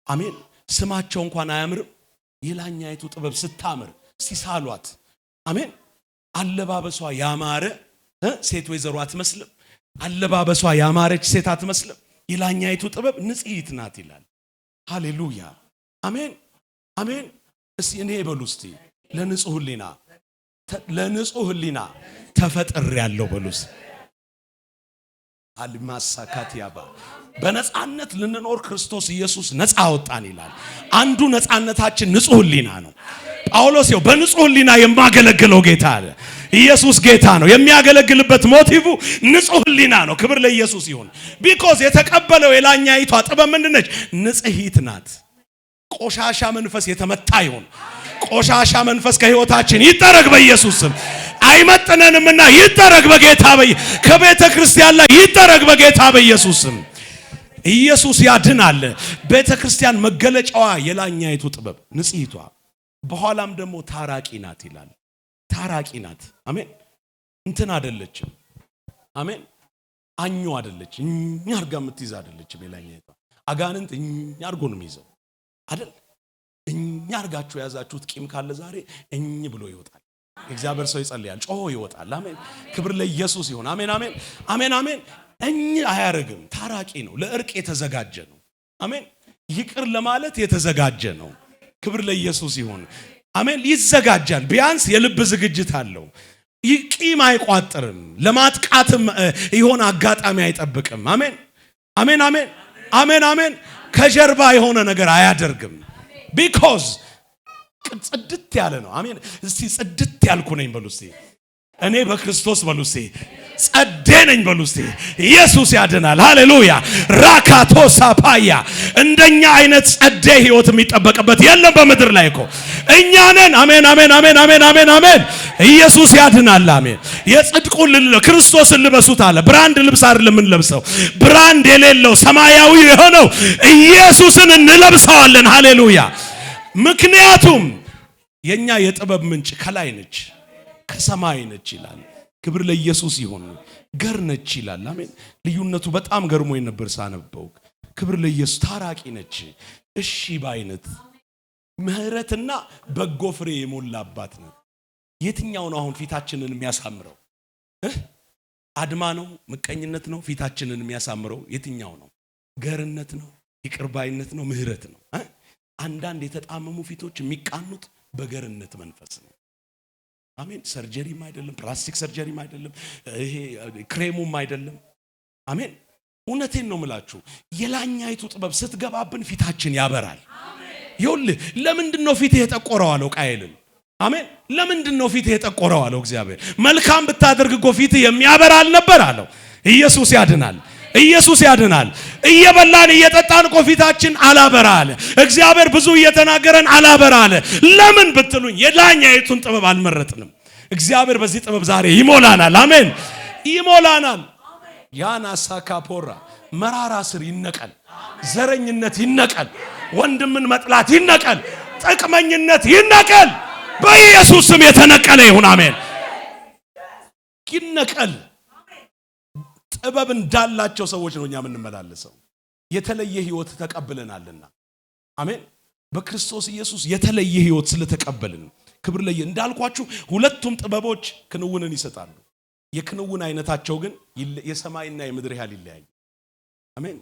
አሜን። ስማቸው እንኳን አያምርም። የላኛይቱ ጥበብ ስታምር ሲሳሏት አሜን። አለባበሷ ያማረ ሴት ወይዘሮ አትመስልም። አለባበሷ ያማረች ሴት አትመስልም። የላኛይቱ ጥበብ ንጽሕት ናት ይላል። ሃሌሉያ። አሜን አሜን። እስቲ እኔ በሉ እስቲ ለንጹህ ሕሊና ተፈጥሬያለሁ በሉስ። አልማሳካቲያባ በነጻነት ልንኖር ክርስቶስ ኢየሱስ ነጻ አወጣን ይላል። አንዱ ነጻነታችን ንጹህ ሕሊና ነው። ጳውሎስ በንጹህ ሕሊና የማገለግለው ጌታ አለ። ኢየሱስ ጌታ ነው። የሚያገለግልበት ሞቲቭ ንጹህ ሕሊና ነው። ክብር ለኢየሱስ ይሁን። ቢኮዝ የተቀበለው የላኛይቷ ጥበብ ምንድነች? ንጽሕት ናት። ቆሻሻ መንፈስ የተመታ ይሁን። ቆሻሻ መንፈስ ከህይወታችን ይጠረግ በኢየሱስ ስም። አይመጥነንምና ይጠረግ በጌታ ከቤተ ክርስቲያን ላይ ይጠረግ በጌታ በኢየሱስ ስም። ኢየሱስ ያድናል። ቤተ ክርስቲያን መገለጫዋ የላኛይቱ ጥበብ ንጽሕቷ፣ በኋላም ደግሞ ታራቂ ናት ይላል። ታራቂ ናት። አሜን። እንትን አይደለችም። አሜን። አኙ አይደለች። እኛ አርጋ የምትይዝ አይደለችም። የላኛይቷ አጋንንት እኛ አርጎ ነው የሚይዘው አይደል? እኛ አርጋችሁ የያዛችሁት ቂም ካለ ዛሬ እኝ ብሎ ይወጣል። እግዚአብሔር ሰው ይጸልያል፣ ጮሆ ይወጣል። አሜን። ክብር ለኢየሱስ ይሁን። አሜን አሜን አሜን አሜን። እኝ አያረግም። ታራቂ ነው። ለእርቅ የተዘጋጀ ነው። አሜን። ይቅር ለማለት የተዘጋጀ ነው። ክብር ለኢየሱስ ይሁን። አሜን። ይዘጋጃል። ቢያንስ የልብ ዝግጅት አለው። ቂም አይቋጥርም። ለማጥቃትም የሆነ አጋጣሚ አይጠብቅም። አሜን አሜን አሜን አሜን አሜን። ከጀርባ የሆነ ነገር አያደርግም። ቢኮዝ ጽድት ያለ ነው። አሜን። እስቲ ጽድት ያልኩ ነኝ በሉ እስቲ። እኔ በክርስቶስ በሉ እስቲ። ጸዴ ነኝ በሉ እስቲ። ኢየሱስ ያድናል። ሃሌሉያ። ራካቶ ሳፓያ እንደኛ አይነት ጸዴ ህይወት የሚጠበቅበት የለም በምድር ላይ እኮ። እኛንን አሜን አሜን አሜን አሜን አሜን አሜን። ኢየሱስ ያድናል። አሜን። የጽድቁን ክርስቶስን ልበሱት አለ። ብራንድ ልብስ አይደለም የምንለብሰው፣ ብራንድ የሌለው ሰማያዊ የሆነው ኢየሱስን እንለብሰዋለን። ሃሌሉያ። ምክንያቱም የኛ የጥበብ ምንጭ ከላይ ነች፣ ከሰማይ ነች ይላል። ክብር ለኢየሱስ ይሁን። ገር ነች ይላል። አሜን። ልዩነቱ በጣም ገርሞኝ ነበር ሳነበው። ክብር ለኢየሱስ። ታራቂ ነች፣ እሺ ባይነት፣ ምህረትና በጎ ፍሬ የሞላባት ነው። የትኛው ነው አሁን ፊታችንን የሚያሳምረው? አድማ ነው? ምቀኝነት ነው? ፊታችንን የሚያሳምረው የትኛው ነው? ገርነት ነው? ይቅርባይነት ነው? ምህረት ነው? አንዳንድ የተጣመሙ ፊቶች የሚቃኑት በገርነት መንፈስ ነው። አሜን። ሰርጀሪም አይደለም፣ ፕላስቲክ ሰርጀሪም አይደለም፣ ይሄ ክሬሙም አይደለም። አሜን። እውነቴን ነው ምላችሁ። የላኛይቱ ጥበብ ስትገባብን ፊታችን ያበራል። ይኸውልህ ለምንድን ነው ፊትህ የጠቆረው አለው ቃየልን። አሜን። ለምንድን ነው ፊትህ የጠቆረው አለው እግዚአብሔር። መልካም ብታደርግ እኮ ፊትህ የሚያበራ አልነበር አለው። ኢየሱስ ያድናል። ኢየሱስ ያድናል። እየበላን እየጠጣን እኮ ፊታችን አላበራ አለ እግዚአብሔር። ብዙ እየተናገረን አላበራ አለ። ለምን ብትሉኝ የላኛይቱን ጥበብ አልመረጥንም። እግዚአብሔር በዚህ ጥበብ ዛሬ ይሞላናል። አሜን። ይሞላናል። ያና ሳካፖራ መራራ ስር ይነቀል፣ ዘረኝነት ይነቀል፣ ወንድምን መጥላት ይነቀል፣ ጥቅመኝነት ይነቀል። በኢየሱስ ስም የተነቀለ ይሁን። አሜን። ይነቀል። ጥበብ እንዳላቸው ሰዎች ነው እኛ የምንመላለሰው። የተለየ ህይወት ተቀብለናልና አሜን። በክርስቶስ ኢየሱስ የተለየ ህይወት ስለተቀበልን ክብር ለየ። እንዳልኳችሁ ሁለቱም ጥበቦች ክንውንን ይሰጣሉ። የክንውን አይነታቸው ግን የሰማይና የምድር ያህል ይለያያል። አሜን።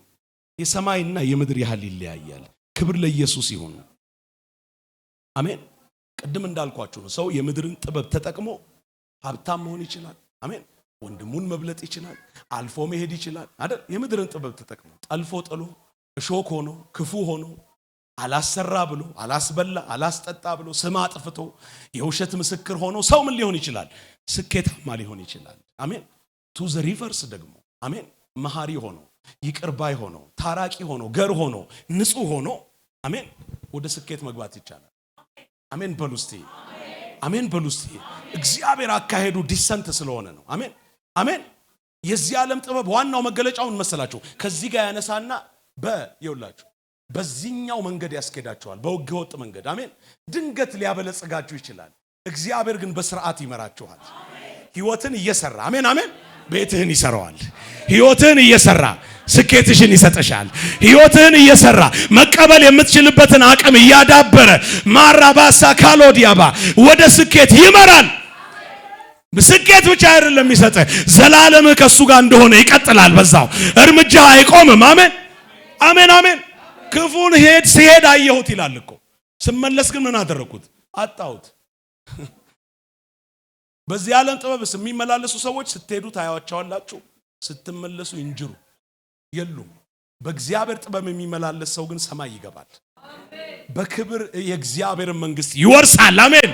የሰማይና የምድር ያህል ይለያያል። ክብር ለኢየሱስ ይሁን። አሜን። ቅድም እንዳልኳችሁ ነው ሰው የምድርን ጥበብ ተጠቅሞ ሀብታም መሆን ይችላል። አሜን። ወንድሙን መብለጥ ይችላል፣ አልፎ መሄድ ይችላል አይደል? የምድርን ጥበብ ተጠቅሞ ጠልፎ ጥሎ እሾክ ሆኖ ክፉ ሆኖ አላሰራ ብሎ አላስበላ አላስጠጣ ብሎ ስም አጥፍቶ የውሸት ምስክር ሆኖ ሰው ምን ሊሆን ይችላል? ስኬታማ ሊሆን ይችላል። አሜን። ቱ ዘ ሪቨርስ ደግሞ አሜን፣ መሐሪ ሆኖ ይቅርባይ ሆኖ ታራቂ ሆኖ ገር ሆኖ ንጹህ ሆኖ አሜን፣ ወደ ስኬት መግባት ይቻላል። አሜን በሉ እስቲ፣ አሜን በሉ እስቲ። እግዚአብሔር አካሄዱ ዲሰንት ስለሆነ ነው። አሜን አሜን። የዚህ ዓለም ጥበብ ዋናው መገለጫውን መሰላችሁ ከዚህ ጋር ያነሳና ይውላችሁ በዚህኛው መንገድ ያስኬዳቸዋል፣ በሕገ ወጥ መንገድ። አሜን። ድንገት ሊያበለጽጋችሁ ይችላል። እግዚአብሔር ግን በስርዓት ይመራችኋል። ህይወትን እየሰራ አሜን አሜን፣ ቤትህን ይሰራዋል። ህይወትን እየሰራ ስኬትሽን ይሰጥሻል። ህይወትን እየሰራ መቀበል የምትችልበትን አቅም እያዳበረ ማራባሳ ካሎዲያባ ወደ ስኬት ይመራል። ስኬት ብቻ አይደለም የሚሰጥ፣ ዘላለምህ ከሱ ጋር እንደሆነ ይቀጥላል። በዛው እርምጃ አይቆምም። አሜን አሜን አሜን። ክፉን ሲሄድ አየሁት ይላል እኮ። ስመለስ ግን ምን አደረኩት? አጣሁት። በዚህ ዓለም ጥበብስ የሚመላለሱ ሰዎች ስትሄዱ ታያቸዋላችሁ፣ ስትመለሱ ይንጅሩ የሉም። በእግዚአብሔር ጥበብ የሚመላለስ ሰው ግን ሰማይ ይገባል፣ በክብር የእግዚአብሔርን መንግስት ይወርሳል። አሜን።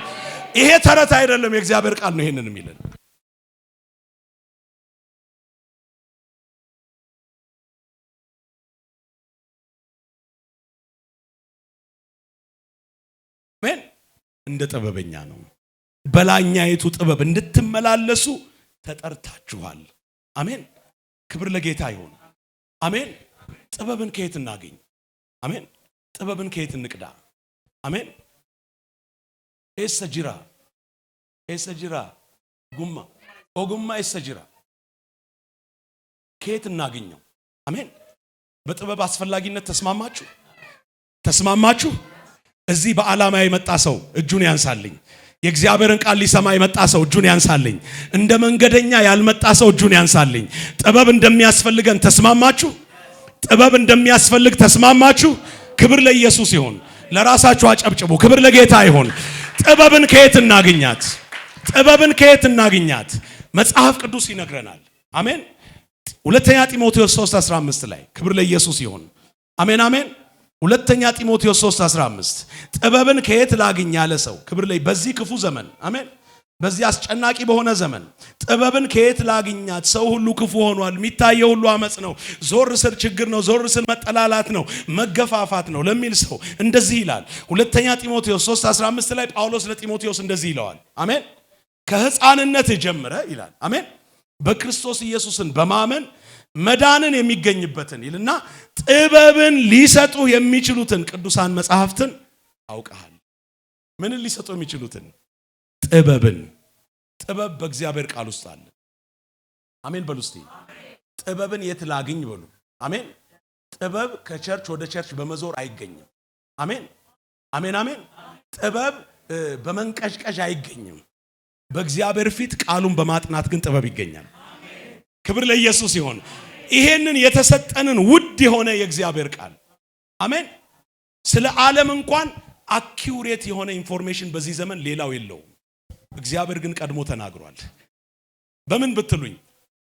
ይሄ ተረት አይደለም፣ የእግዚአብሔር ቃል ነው ይሄንን የሚለን። አሜን። እንደ ጥበበኛ ነው። በላኛይቱ ጥበብ እንድትመላለሱ ተጠርታችኋል። አሜን። ክብር ለጌታ ይሁን። አሜን። ጥበብን ከየት እናገኝ? አሜን። ጥበብን ከየት እንቅዳ? አሜን። ኤሰጅራ ጉማ ኦጉማ ኤሰጅራ ከየት እናገኘው? አሜን። በጥበብ አስፈላጊነት ተስማማችሁ? እዚህ በዓላማ የመጣ ሰው እጁን ያንሳልኝ። የእግዚአብሔርን ቃል ሊሰማ የመጣ ሰው እጁን ያንሳልኝ። እንደ መንገደኛ ያልመጣ ሰው እጁን ያንሳልኝ። ጥበብ እንደሚያስፈልገን ተስማማችሁ? ጥበብ እንደሚያስፈልግ ተስማማችሁ? ክብር ለኢየሱስ ይሁን። ለራሳችሁ አጨብጭቡ። ክብር ለጌታ ይሁን። ጥበብን ከየት እናገኛት? ጥበብን ከየት እናገኛት? መጽሐፍ ቅዱስ ይነግረናል። አሜን። ሁለተኛ ጢሞቴዎስ 3:15 ላይ ክብር ለኢየሱስ ይሁን። አሜን አሜን። ሁለተኛ ጢሞቴዎስ 3:15 ጥበብን ከየት ላግኝ ያለ ሰው ክብር ላይ በዚህ ክፉ ዘመን አሜን። በዚህ አስጨናቂ በሆነ ዘመን ጥበብን ከየት ላግኛት? ሰው ሁሉ ክፉ ሆኗል። የሚታየው ሁሉ አመጽ ነው። ዞር ስል ችግር ነው። ዞር ስል መጠላላት ነው፣ መገፋፋት ነው ለሚል ሰው እንደዚህ ይላል። ሁለተኛ ጢሞቴዎስ 3:15 ላይ ጳውሎስ ለጢሞቴዎስ እንደዚህ ይለዋል። አሜን። ከሕፃንነት ጀምረ ይላል። አሜን። በክርስቶስ ኢየሱስን በማመን መዳንን የሚገኝበትን ይልና ጥበብን ሊሰጡ የሚችሉትን ቅዱሳን መጻሕፍትን አውቀሃል። ምንን ሊሰጡ የሚችሉትን? ጥበብን። ጥበብ በእግዚአብሔር ቃል ውስጥ አለ። አሜን በሉ እስቲ። ጥበብን የት ላግኝ በሉ። አሜን። ጥበብ ከቸርች ወደ ቸርች በመዞር አይገኝም። አሜን አሜን አሜን። ጥበብ በመንቀሽቀሽ አይገኝም። በእግዚአብሔር ፊት ቃሉን በማጥናት ግን ጥበብ ይገኛል። ክብር ለኢየሱስ ይሁን። ይሄንን የተሰጠንን ውድ የሆነ የእግዚአብሔር ቃል አሜን። ስለ ዓለም እንኳን አኪዩሬት የሆነ ኢንፎርሜሽን በዚህ ዘመን ሌላው የለውም። እግዚአብሔር ግን ቀድሞ ተናግሯል። በምን ብትሉኝ?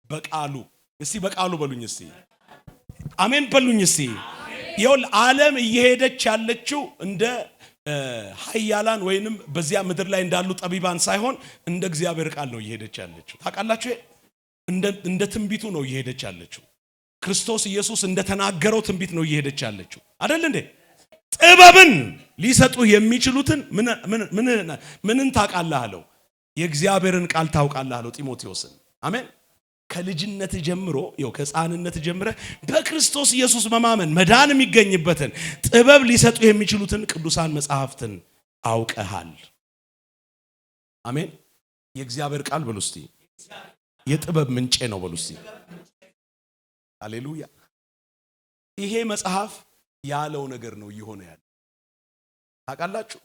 በቃሉ። እስቲ በቃሉ በሉኝ እስቲ። አሜን በሉኝ እስቲ። ይኸውልህ ዓለም እየሄደች ያለችው እንደ ኃያላን ወይንም በዚያ ምድር ላይ እንዳሉ ጠቢባን ሳይሆን እንደ እግዚአብሔር ቃል ነው እየሄደች ያለችው። ታውቃላችሁ? እንደ ትንቢቱ ነው እየሄደች ያለችው። ክርስቶስ ኢየሱስ እንደተናገረው ትንቢት ነው እየሄደች ያለችው አይደል እንዴ? ጥበብን ሊሰጡ የሚችሉትን ምንን ታውቃለህ አለው? የእግዚአብሔርን ቃል ታውቃለህ አለው ጢሞቴዎስን። አሜን። ከልጅነት ጀምሮ ከሕፃንነት ጀምረ በክርስቶስ ኢየሱስ መማመን መዳን የሚገኝበትን ጥበብ ሊሰጡ የሚችሉትን ቅዱሳን መጻሕፍትን አውቀሃል። አሜን። የእግዚአብሔር ቃል በሉ እስቲ የጥበብ ምንጭ ነው በሉ እስቲ። ሃሌሉያ። ይሄ መጽሐፍ ያለው ነገር ነው እየሆነ ያለው። ታውቃላችሁ?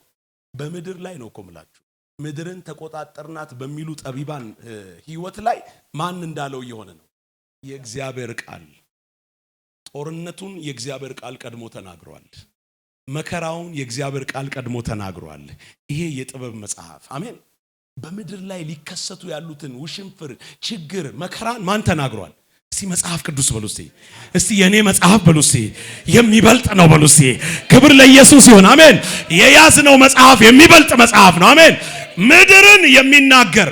በምድር ላይ ነው እኮ ምላችሁ። ምድርን ተቆጣጠርናት በሚሉ ጠቢባን ህይወት ላይ ማን እንዳለው እየሆነ ነው? የእግዚአብሔር ቃል። ጦርነቱን የእግዚአብሔር ቃል ቀድሞ ተናግሯል። መከራውን የእግዚአብሔር ቃል ቀድሞ ተናግሯል። ይሄ የጥበብ መጽሐፍ አሜን። በምድር ላይ ሊከሰቱ ያሉትን ውሽንፍር፣ ችግር፣ መከራን ማን ተናግሯል? እስቲ መጽሐፍ ቅዱስ በሉ እስቲ። እስቲ የኔ መጽሐፍ በሉ እስቲ። የሚበልጥ ነው በሉ እስቲ። ክብር ለኢየሱስ ይሁን። አሜን። የያዝነው መጽሐፍ የሚበልጥ መጽሐፍ ነው። አሜን። ምድርን የሚናገር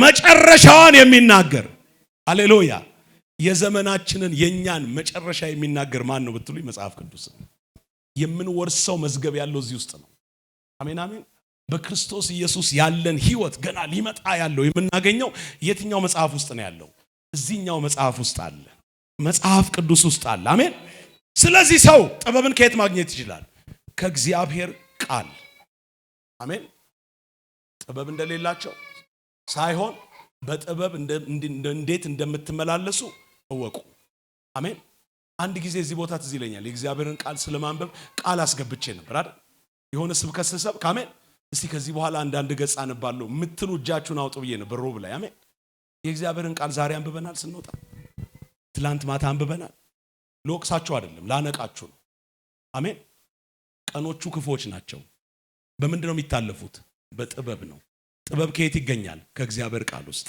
መጨረሻዋን የሚናገር ሃሌሉያ። የዘመናችንን የኛን መጨረሻ የሚናገር ማን ነው ብትሉኝ መጽሐፍ ቅዱስ። የምንወርሰው መዝገብ ያለው እዚህ ውስጥ ነው። አሜን አሜን። በክርስቶስ ኢየሱስ ያለን ህይወት ገና ሊመጣ ያለው የምናገኘው የትኛው መጽሐፍ ውስጥ ነው ያለው? እዚህኛው መጽሐፍ ውስጥ አለ። መጽሐፍ ቅዱስ ውስጥ አለ። አሜን። ስለዚህ ሰው ጥበብን ከየት ማግኘት ይችላል? ከእግዚአብሔር ቃል። አሜን። ጥበብ እንደሌላቸው ሳይሆን በጥበብ እንዴት እንደምትመላለሱ እወቁ። አሜን። አንድ ጊዜ እዚህ ቦታ ትዝ ይለኛል የእግዚአብሔርን ቃል ስለማንበብ ቃል አስገብቼ ነበር አይደል? የሆነ ስብከት ስሰብክ አሜን። እስቲ ከዚህ በኋላ አንዳንድ ገጽ አነባለሁ ምትሉ እጃችሁን አውጡ ብዬ ነበር ሮብ ላይ አሜን። የእግዚአብሔርን ቃል ዛሬ አንብበናል። ስንወጣ ትላንት ማታ አንብበናል። ለወቅሳችሁ አይደለም ላነቃችሁ ነው። አሜን። ቀኖቹ ክፎች ናቸው። በምንድን ነው የሚታለፉት? በጥበብ ነው። ጥበብ ከየት ይገኛል? ከእግዚአብሔር ቃል ውስጥ።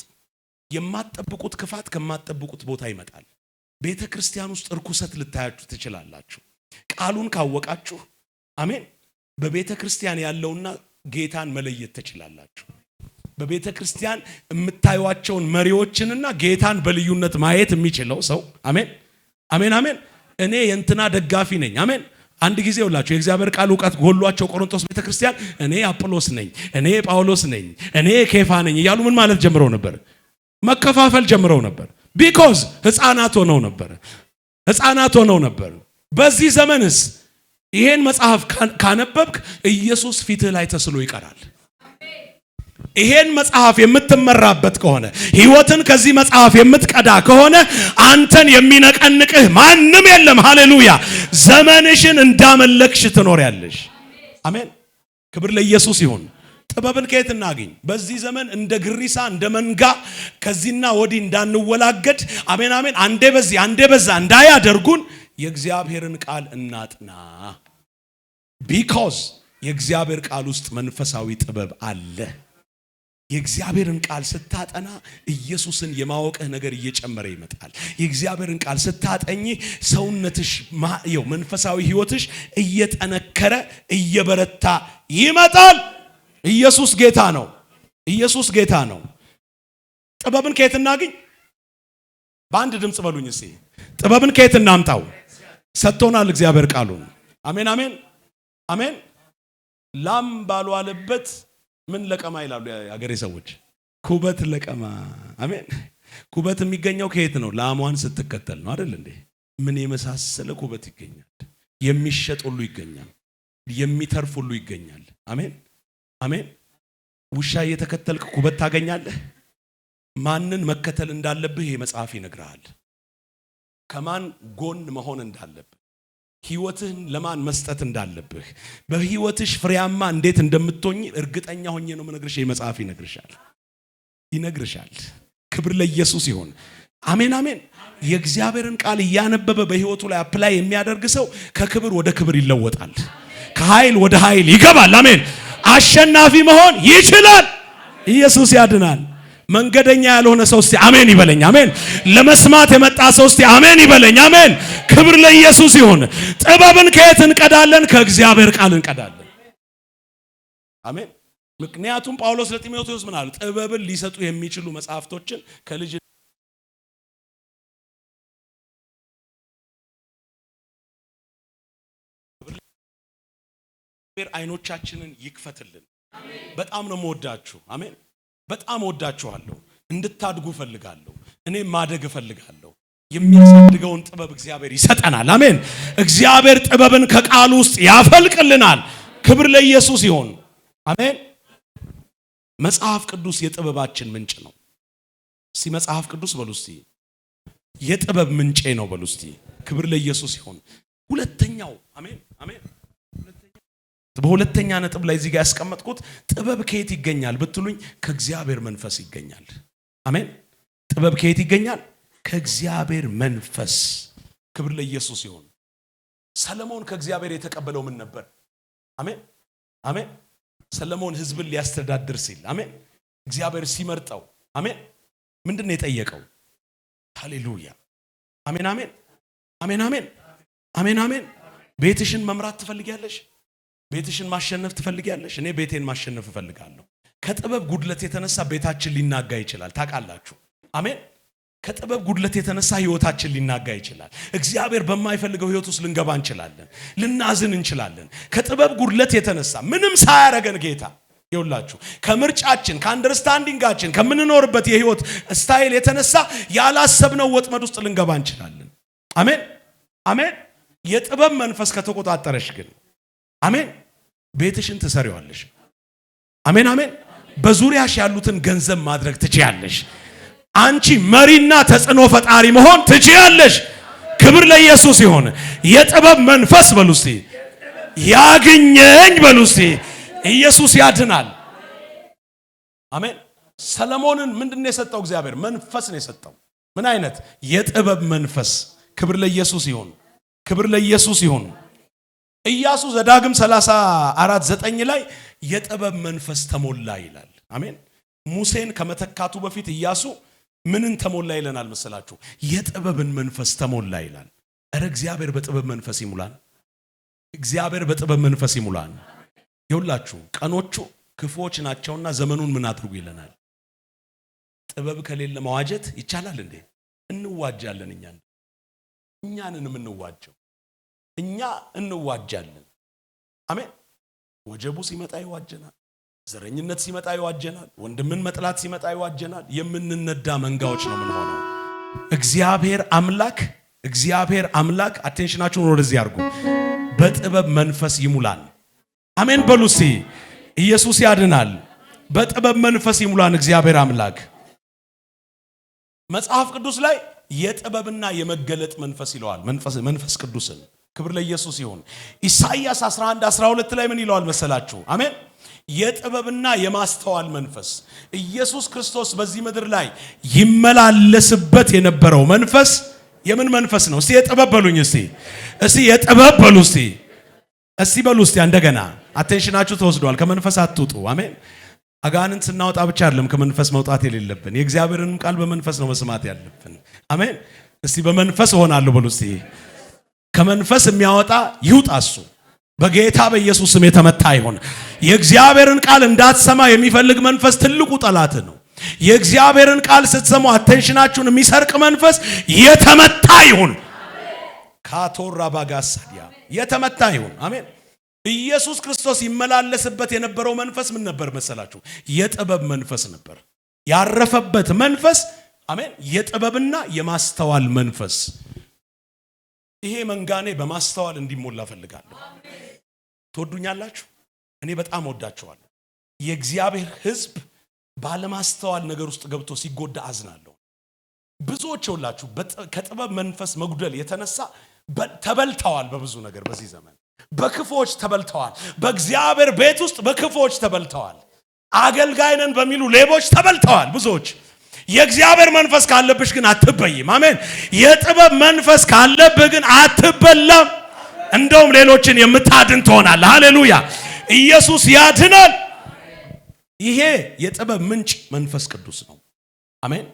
የማትጠብቁት ክፋት ከማትጠብቁት ቦታ ይመጣል። ቤተ ክርስቲያን ውስጥ እርኩሰት ልታያችሁ ትችላላችሁ። ቃሉን ካወቃችሁ አሜን፣ በቤተ ክርስቲያን ያለውና ጌታን መለየት ትችላላችሁ። በቤተ ክርስቲያን የምታዩዋቸውን መሪዎችንና ጌታን በልዩነት ማየት የሚችለው ሰው አሜን አሜን አሜን። እኔ የእንትና ደጋፊ ነኝ አሜን። አንድ ጊዜ ሁላችሁ የእግዚአብሔር ቃል ዕውቀት ጎሏቸው ቆሮንቶስ ቤተክርስቲያን እኔ አጵሎስ ነኝ፣ እኔ ጳውሎስ ነኝ፣ እኔ ኬፋ ነኝ እያሉ ምን ማለት ጀምረው ነበር? መከፋፈል ጀምረው ነበር። ቢኮዝ ሕፃናት ሆነው ነበር። በዚህ ዘመንስ ይሄን መጽሐፍ ካነበብክ ኢየሱስ ፊትህ ላይ ተስሎ ይቀራል። ይሄን መጽሐፍ የምትመራበት ከሆነ ህይወትን ከዚህ መጽሐፍ የምትቀዳ ከሆነ አንተን የሚነቀንቅህ ማንም የለም። ሃሌሉያ። ዘመንሽን እንዳመለክሽ ትኖሪያለሽ። አሜን። ክብር ለኢየሱስ ይሁን። ጥበብን ከየት እናገኝ? በዚህ ዘመን እንደ ግሪሳ እንደ መንጋ ከዚህና ወዲህ እንዳንወላገድ አሜን አሜን፣ አንዴ በዚህ አንዴ በዛ እንዳያደርጉን የእግዚአብሔርን ቃል እናጥና። ቢኮዝ የእግዚአብሔር ቃል ውስጥ መንፈሳዊ ጥበብ አለ። የእግዚአብሔርን ቃል ስታጠና ኢየሱስን የማወቅህ ነገር እየጨመረ ይመጣል። የእግዚአብሔርን ቃል ስታጠኝ ሰውነትሽ መንፈሳዊ ህይወትሽ እየጠነከረ እየበረታ ይመጣል። ኢየሱስ ጌታ ነው። ኢየሱስ ጌታ ነው። ጥበብን ከየት እናግኝ? በአንድ ድምፅ በሉኝ እስቲ። ጥበብን ከየት እናምጣው? ሰጥቶናል እግዚአብሔር ቃሉን። አሜን አሜን አሜን። ላም ባልዋለበት ምን ለቀማ ይላሉ የአገሬ ሰዎች? ኩበት ለቀማ። አሜን። ኩበት የሚገኘው ከየት ነው? ላሟን ስትከተል ነው አይደል እንዴ? ምን የመሳሰለ ኩበት ይገኛል። የሚሸጥ ሁሉ ይገኛል። የሚተርፍ ሁሉ ይገኛል። አሜን አሜን። ውሻ እየተከተልክ ኩበት ታገኛለህ። ማንን መከተል እንዳለብህ የመጽሐፍ ይነግራል። ከማን ጎን መሆን እንዳለብህ፣ ህይወትህን ለማን መስጠት እንዳለብህ፣ በህይወትሽ ፍሬያማ እንዴት እንደምትሆኝ እርግጠኛ ሆኜ ነው የምነግርሽ። የመጽሐፍ ይነግርሻል። ክብር ለኢየሱስ ይሁን። አሜን አሜን። የእግዚአብሔርን ቃል እያነበበ በህይወቱ ላይ አፕላይ የሚያደርግ ሰው ከክብር ወደ ክብር ይለወጣል። ከኃይል ወደ ኃይል ይገባል። አሜን። አሸናፊ መሆን ይችላል። ኢየሱስ ያድናል። መንገደኛ ያልሆነ ሰው እስቲ አሜን ይበለኝ። አሜን። ለመስማት የመጣ ሰው እስቲ አሜን ይበለኝ። አሜን። ክብር ለኢየሱስ ይሁን። ጥበብን ከየት እንቀዳለን? ከእግዚአብሔር ቃል እንቀዳለን። አሜን። ምክንያቱም ጳውሎስ ለጢሞቴዎስ ምን አለ? ጥበብን ሊሰጡ የሚችሉ መጽሐፍቶችን ከልጅ አይኖቻችንን ይክፈትልን። በጣም ነው የምወዳችሁ። አሜን። በጣም ወዳችኋለሁ። እንድታድጉ ፈልጋለሁ። እኔ ማደግ ፈልጋለሁ። የሚያሳድገውን ጥበብ እግዚአብሔር ይሰጠናል። አሜን። እግዚአብሔር ጥበብን ከቃሉ ውስጥ ያፈልቅልናል። ክብር ለኢየሱስ ይሁን። አሜን። መጽሐፍ ቅዱስ የጥበባችን ምንጭ ነው። እስቲ መጽሐፍ ቅዱስ በሉ እስቲ። የጥበብ ምንጭ ነው በሉ እስቲ። ክብር ለኢየሱስ ይሁን። ሁለተኛው አሜን አሜን። በሁለተኛ ነጥብ ላይ እዚህ ጋር ያስቀመጥኩት ጥበብ ከየት ይገኛል ብትሉኝ፣ ከእግዚአብሔር መንፈስ ይገኛል። አሜን። ጥበብ ከየት ይገኛል? ከእግዚአብሔር መንፈስ። ክብር ለኢየሱስ ይሁን። ሰለሞን ከእግዚአብሔር የተቀበለው ምን ነበር? አሜን አሜን። ሰለሞን ህዝብን ሊያስተዳድር ሲል አሜን፣ እግዚአብሔር ሲመርጠው አሜን፣ ምንድነው የጠየቀው? ሃሌሉያ አሜን አሜን አሜን አሜን አሜን አሜን። ቤትሽን መምራት ትፈልጊያለሽ? ቤትሽን ማሸነፍ ትፈልጊያለሽ? እኔ ቤቴን ማሸነፍ እፈልጋለሁ። ከጥበብ ጉድለት የተነሳ ቤታችን ሊናጋ ይችላል። ታውቃላችሁ? አሜን። ከጥበብ ጉድለት የተነሳ ህይወታችን ሊናጋ ይችላል። እግዚአብሔር በማይፈልገው ህይወት ውስጥ ልንገባ እንችላለን። ልናዝን እንችላለን። ከጥበብ ጉድለት የተነሳ ምንም ሳያረገን ጌታ ይውላችሁ፣ ከምርጫችን፣ ከአንደርስታንዲንጋችን፣ ከምንኖርበት የህይወት ስታይል የተነሳ ያላሰብነው ወጥመድ ውስጥ ልንገባ እንችላለን። አሜን አሜን። የጥበብ መንፈስ ከተቆጣጠረሽ ግን አሜን፣ ቤትሽን ትሰሪዋለሽ። አሜን አሜን። በዙሪያሽ ያሉትን ገንዘብ ማድረግ ትችያለሽ። አንቺ መሪና ተጽዕኖ ፈጣሪ መሆን ትችያለሽ። ክብር ለኢየሱስ ይሁን። የጥበብ መንፈስ በሉ እስቲ ያግኘኝ በሉ እስቲ። ኢየሱስ ያድናል። አሜን። ሰለሞንን ምንድነው የሰጠው? እግዚአብሔር መንፈስ ነው የሰጠው። ምን አይነት? የጥበብ መንፈስ። ክብር ለኢየሱስ ይሁን። ክብር ለኢየሱስ ይሁን። ኢያሱ ዘዳግም 34:9 ላይ የጥበብ መንፈስ ተሞላ ይላል። አሜን። ሙሴን ከመተካቱ በፊት ኢያሱ ምንን ተሞላ ይለናል መሰላችሁ? የጥበብን መንፈስ ተሞላ ይላል። እረ እግዚአብሔር በጥበብ መንፈስ ይሙላን። እግዚአብሔር በጥበብ መንፈስ ይሙላን። ይውላችሁ ቀኖቹ ክፉዎች ናቸውና ዘመኑን ምን አድርጉ ይለናል? ጥበብ ከሌለ መዋጀት ይቻላል እንዴ? እንዋጃለን። እኛንን የምንዋጀው እኛ እንዋጃለን። አሜን። ወጀቡ ሲመጣ ይዋጀናል። ዘረኝነት ሲመጣ ይዋጀናል። ወንድምን መጥላት ሲመጣ ይዋጀናል። የምንነዳ መንጋዎች ነው ምን ሆነው። እግዚአብሔር አምላክ አቴንሽናችሁን ወደዚህ አድርጉ። በጥበብ መንፈስ ይሙላን። አሜን በሉ እስቲ። ኢየሱስ ያድናል። በጥበብ መንፈስ ይሙላን እግዚአብሔር አምላክ። መጽሐፍ ቅዱስ ላይ የጥበብና የመገለጥ መንፈስ ይለዋል። መንፈስ ቅዱስን። ክብር ለኢየሱስ ይሁን። ኢሳይያስ 11:12 ላይ ምን ይለዋል መሰላችሁ? አሜን። የጥበብና የማስተዋል መንፈስ ኢየሱስ ክርስቶስ በዚህ ምድር ላይ ይመላለስበት የነበረው መንፈስ የምን መንፈስ ነው? እስቲ የጥበብ በሉኝ እስቲ። እስቲ የጥበብ በሉ እስቲ። እስቲ በሉ እስቲ እንደገና። አቴንሽናችሁ ተወስዷል። ከመንፈስ አትውጡ። አሜን። አጋንንት ስናወጣ ብቻ አይደለም ከመንፈስ መውጣት የሌለብን፣ የእግዚአብሔርንም ቃል በመንፈስ ነው መስማት ያለብን። አሜን። እስቲ በመንፈስ እሆናለሁ በሉ እስቲ። ከመንፈስ የሚያወጣ ይውጣ እሱ። በጌታ በኢየሱስ ስም የተመታ ይሁን። የእግዚአብሔርን ቃል እንዳትሰማ የሚፈልግ መንፈስ ትልቁ ጠላት ነው። የእግዚአብሔርን ቃል ስትሰሙ አቴንሽናችሁን የሚሰርቅ መንፈስ የተመታ ይሁን። ካቶራ ባጋሳዲያ የተመታ ይሁን። አሜን። ኢየሱስ ክርስቶስ ይመላለስበት የነበረው መንፈስ ምን ነበር መሰላችሁ? የጥበብ መንፈስ ነበር ያረፈበት መንፈስ። አሜን። የጥበብና የማስተዋል መንፈስ። ይሄ መንጋኔ በማስተዋል እንዲሞላ ፈልጋለሁ። ትወዱኛላችሁ? እኔ በጣም ወዳችኋለሁ። የእግዚአብሔር ሕዝብ ባለማስተዋል ነገር ውስጥ ገብቶ ሲጎዳ አዝናለሁ። ብዙዎች ሁላችሁ ከጥበብ መንፈስ መጉደል የተነሳ ተበልተዋል። በብዙ ነገር በዚህ ዘመን በክፎች ተበልተዋል። በእግዚአብሔር ቤት ውስጥ በክፎች ተበልተዋል። አገልጋይ ነን በሚሉ ሌቦች ተበልተዋል ብዙዎች። የእግዚአብሔር መንፈስ ካለብሽ ግን አትበይም። አሜን። የጥበብ መንፈስ ካለብህ ግን አትበላም። እንደውም ሌሎችን የምታድን ትሆናለህ። ሃሌሉያ! ኢየሱስ ያድናል። ይሄ የጥበብ ምንጭ መንፈስ ቅዱስ ነው። አሜን።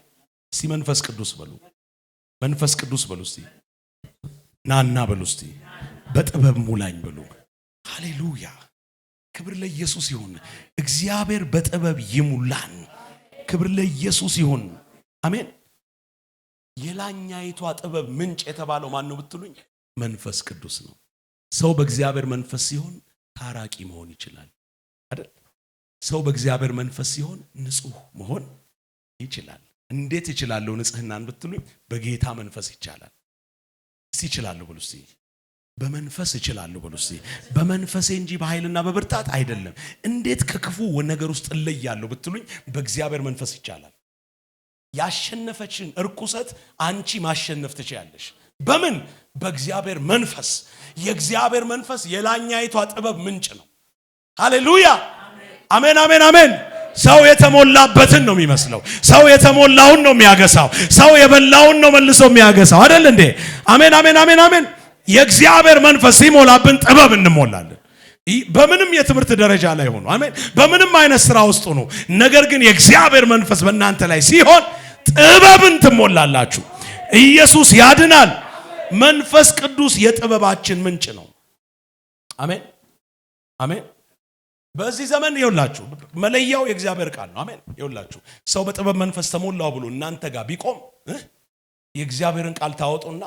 እስቲ መንፈስ ቅዱስ በሉ። መንፈስ ቅዱስ በሉ። እስቲ ናና በሉ። እስቲ በጥበብ ሙላኝ በሉ። ሃሌሉያ! ክብር ለኢየሱስ ይሁን። እግዚአብሔር በጥበብ ይሙላን። ክብር ለኢየሱስ ይሁን። አሜን። የላኛይቷ ጥበብ ምንጭ የተባለው ማን ነው ብትሉኝ፣ መንፈስ ቅዱስ ነው። ሰው በእግዚአብሔር መንፈስ ሲሆን ታራቂ መሆን ይችላል አይደል? ሰው በእግዚአብሔር መንፈስ ሲሆን ንጹህ መሆን ይችላል። እንዴት ይችላል ንጽህናን ብትሉኝ፣ በጌታ መንፈስ ይቻላል። እስቲ ይችላል ብሉ። እስቲ በመንፈስ ይችላል ብሉ። እስቲ በመንፈሴ እንጂ በኃይልና በብርታት አይደለም። እንዴት ከክፉ ነገር ውስጥ እለያለሁ ብትሉኝ፣ በእግዚአብሔር መንፈስ ይቻላል። ያሸነፈችን እርኩሰት አንቺ ማሸነፍ ትችያለሽ። በምን? በእግዚአብሔር መንፈስ። የእግዚአብሔር መንፈስ የላኛይቷ ጥበብ ምንጭ ነው። ሃሌሉያ! አሜን፣ አሜን፣ አሜን። ሰው የተሞላበትን ነው የሚመስለው። ሰው የተሞላውን ነው የሚያገሳው። ሰው የበላውን ነው መልሶ የሚያገሳው አይደል እንዴ? አሜን፣ አሜን፣ አሜን፣ አሜን። የእግዚአብሔር መንፈስ ሲሞላብን ጥበብ እንሞላለን። በምንም የትምህርት ደረጃ ላይ ሆኖ አሜን፣ በምንም አይነት ስራ ውስጥ ሆኖ፣ ነገር ግን የእግዚአብሔር መንፈስ በእናንተ ላይ ሲሆን ጥበብን ትሞላላችሁ። ኢየሱስ ያድናል። መንፈስ ቅዱስ የጥበባችን ምንጭ ነው። አሜን፣ አሜን። በዚህ ዘመን ይኸውላችሁ መለያው የእግዚአብሔር ቃል ነው። አሜን። ይኸውላችሁ ሰው በጥበብ መንፈስ ተሞላው ብሎ እናንተ ጋር ቢቆም የእግዚአብሔርን ቃል ታወጡና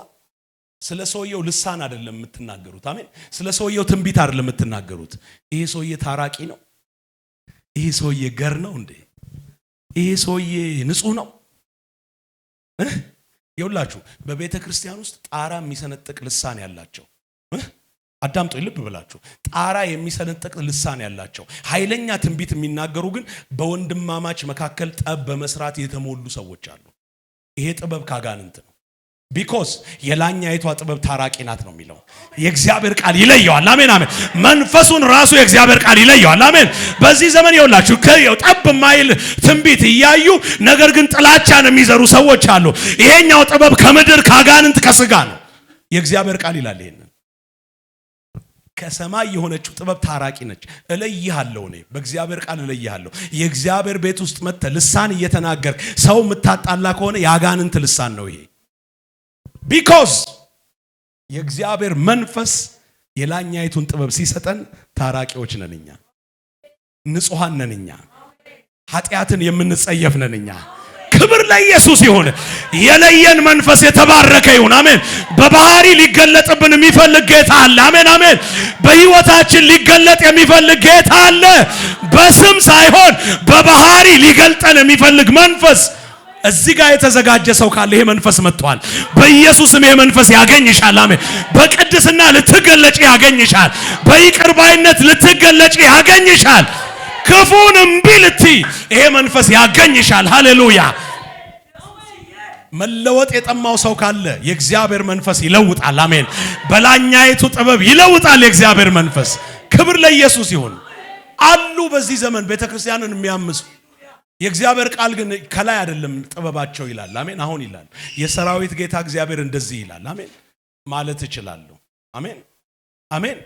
ስለ ሰውየው ልሳን አይደለም የምትናገሩት። አሜን። ስለ ሰውየው ትንቢት አይደለም የምትናገሩት። ይሄ ሰውዬ ታራቂ ነው፣ ይሄ ሰውዬ ገር ነው እንዴ፣ ይሄ ሰውዬ ንጹህ ነው። ይኸውላችሁ በቤተ ክርስቲያን ውስጥ ጣራ የሚሰነጥቅ ልሳን ያላቸው አዳምጦ ልብ ብላችሁ፣ ጣራ የሚሰነጥቅ ልሳን ያላቸው ኃይለኛ ትንቢት የሚናገሩ ግን በወንድማማች መካከል ጠብ በመስራት የተሞሉ ሰዎች አሉ። ይሄ ጥበብ ካጋንንት ነው። ቢኮዝ የላኛይቷ ጥበብ ታራቂ ናት ነው የሚለው የእግዚአብሔር ቃል ይለየዋል። አሜን፣ አሜን። መንፈሱን ራሱ የእግዚአብሔር ቃል ይለየዋል። አሜን። በዚህ ዘመን ይኸውላችሁ ጠብ ማይል ትንቢት እያዩ ነገር ግን ጥላቻን የሚዘሩ ሰዎች አሉ። ይሄኛው ጥበብ ከምድር ካጋንንት ከስጋ ነው። የእግዚአብሔር ቃል ይላል ይሄንን። ከሰማይ የሆነችው ጥበብ ታራቂ ነች። እለይሃለሁ፣ እኔ በእግዚአብሔር ቃል እለይሃለሁ። የእግዚአብሔር ቤት ውስጥ መጥተህ ልሳን እየተናገር ሰው የምታጣላ ከሆነ የአጋንንት ልሳን ነው ይሄ። ቢኮዝ የእግዚአብሔር መንፈስ የላኛይቱን ጥበብ ሲሰጠን ታራቂዎች ነን እኛ፣ ንጹሃን ነን እኛ፣ ኃጢአትን የምንጸየፍ ነን እኛ። ክብር ለኢየሱስ ይሁን። የለየን መንፈስ የተባረከ ይሁን። አሜን። በባህሪ ሊገለጥብን የሚፈልግ ጌታ አለ። አሜን፣ አሜን። በህይወታችን ሊገለጥ የሚፈልግ ጌታ አለ። በስም ሳይሆን በባህሪ ሊገልጠን የሚፈልግ መንፈስ እዚህ ጋር የተዘጋጀ ሰው ካለ ይሄ መንፈስ መጥቷል። በኢየሱስም ይሄ መንፈስ ያገኝሻል። አሜን። በቅድስና ልትገለጪ ያገኝሻል። በይቅር ባይነት ልትገለጪ ያገኝሻል። ክፉን እምቢ ልትይ ይሄ መንፈስ ያገኝሻል። ሃሌሉያ። መለወጥ የጠማው ሰው ካለ የእግዚአብሔር መንፈስ ይለውጣል። አሜን። በላኛይቱ ጥበብ ይለውጣል የእግዚአብሔር መንፈስ። ክብር ለኢየሱስ ይሁን። አሉ በዚህ ዘመን ቤተክርስቲያንን የሚያምሱ የእግዚአብሔር ቃል ግን ከላይ አይደለም ጥበባቸው ይላል። አሜን። አሁን ይላል የሰራዊት ጌታ እግዚአብሔር እንደዚህ ይላል። አሜን ማለት እችላለሁ። አሜን፣ አሜን።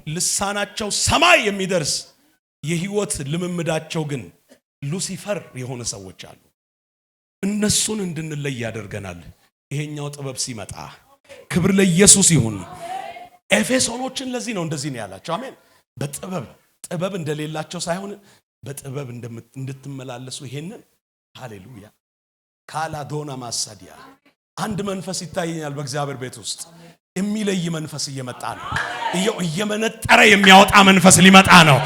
ልሳናቸው ሰማይ የሚደርስ የህይወት ልምምዳቸው ግን ሉሲፈር የሆነ ሰዎች አሉ። እነሱን እንድንለይ ያደርገናል ይሄኛው ጥበብ ሲመጣ። ክብር ለኢየሱስ ይሁን። ኤፌሶኖችን ለዚህ ነው እንደዚህ ነው ያላቸው። አሜን። ጥበብ እንደሌላቸው ሳይሆን በጥበብ እንድትመላለሱ ይሄንን ሃሌሉያ ካላዶና ማሳዲያ አንድ መንፈስ ይታየኛል በእግዚአብሔር ቤት ውስጥ የሚለይ መንፈስ እየመጣ ነው። እየመነጠረ የሚያወጣ መንፈስ ሊመጣ ነው።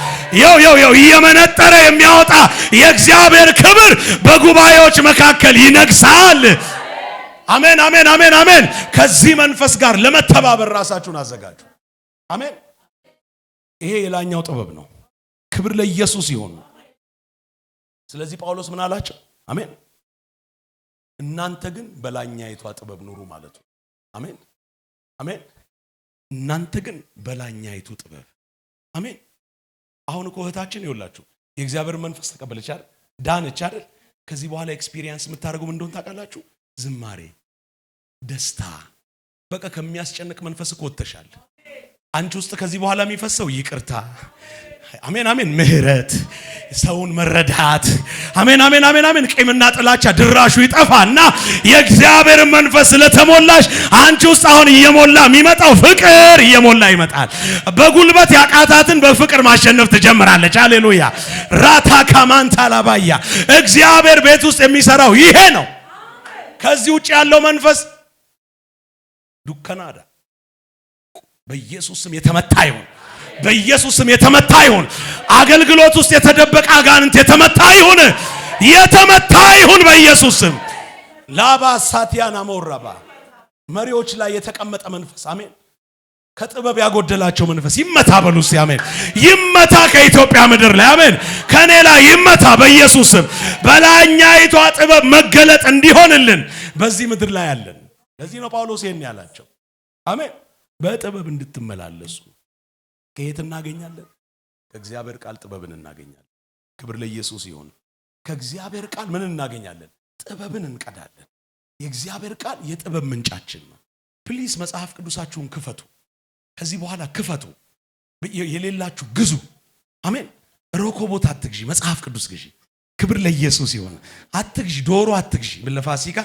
እየመነጠረ የሚያወጣ የእግዚአብሔር ክብር በጉባኤዎች መካከል ይነግሳል። አሜን አሜን አሜን አሜን። ከዚህ መንፈስ ጋር ለመተባበር ራሳችሁን አዘጋጁ። አሜን። ይሄ የላኛው ጥበብ ነው። ክብር ለኢየሱስ ይሁን። ስለዚህ ጳውሎስ ምን አላቸው? አሜን። እናንተ ግን በላኛይቷ ጥበብ ኑሩ ማለት ነው። አሜን አሜን። እናንተ ግን በላኛይቱ ጥበብ አሜን። አሁን እኮ እህታችን ይኸውላችሁ የእግዚአብሔር መንፈስ ተቀበለች አይደል? ዳነች አይደል? ከዚህ በኋላ ኤክስፒሪየንስ የምታደርጉ ምን እንደሆነ ታውቃላችሁ? ዝማሬ፣ ደስታ። በቃ ከሚያስጨንቅ መንፈስ እኮ ወጥተሻል። አንቺ ውስጥ ከዚህ በኋላ የሚፈሰው ይቅርታ፣ አሜን አሜን፣ ምህረት፣ ሰውን መረዳት፣ አሜን አሜን አሜን አሜን። ቂምና ጥላቻ ድራሹ ይጠፋና የእግዚአብሔር መንፈስ ስለተሞላሽ አንቺ ውስጥ አሁን እየሞላ የሚመጣው ፍቅር እየሞላ ይመጣል። በጉልበት ያቃታትን በፍቅር ማሸነፍ ትጀምራለች። ሃሌሉያ ራታ ካማንታ ላባያ። እግዚአብሔር ቤት ውስጥ የሚሰራው ይሄ ነው። ከዚህ ውጭ ያለው መንፈስ ዱከናዳ በኢየሱስ ስም የተመታ ይሁን። በኢየሱስ ስም የተመታ ይሁን። አገልግሎት ውስጥ የተደበቀ አጋንንት የተመታ ይሁን። የተመታ ይሁን በኢየሱስ ስም። ላባ ሳቲያና ሞራባ መሪዎች ላይ የተቀመጠ መንፈስ አሜን። ከጥበብ ያጎደላቸው መንፈስ ይመታ በሉ እስቲ አሜን። ይመታ ከኢትዮጵያ ምድር ላይ አሜን። ከኔ ላይ ይመታ በኢየሱስ ስም። በላኛይቷ ጥበብ መገለጥ እንዲሆንልን በዚህ ምድር ላይ ያለን። ለዚህ ነው ጳውሎስ ይሄን ያላቸው አሜን። በጥበብ እንድትመላለሱ ከየት እናገኛለን? ከእግዚአብሔር ቃል ጥበብን እናገኛለን። ክብር ለኢየሱስ ይሁን። ከእግዚአብሔር ቃል ምን እናገኛለን? ጥበብን እንቀዳለን። የእግዚአብሔር ቃል የጥበብ ምንጫችን ነው። ፕሊስ መጽሐፍ ቅዱሳችሁን ክፈቱ። ከዚህ በኋላ ክፈቱ። የሌላችሁ ግዙ። አሜን። ሮኮቦት አትግዢ፣ መጽሐፍ ቅዱስ ግዢ። ክብር ለኢየሱስ ይሁን። አትግዢ፣ ዶሮ አትግዢ። ለፋሲካ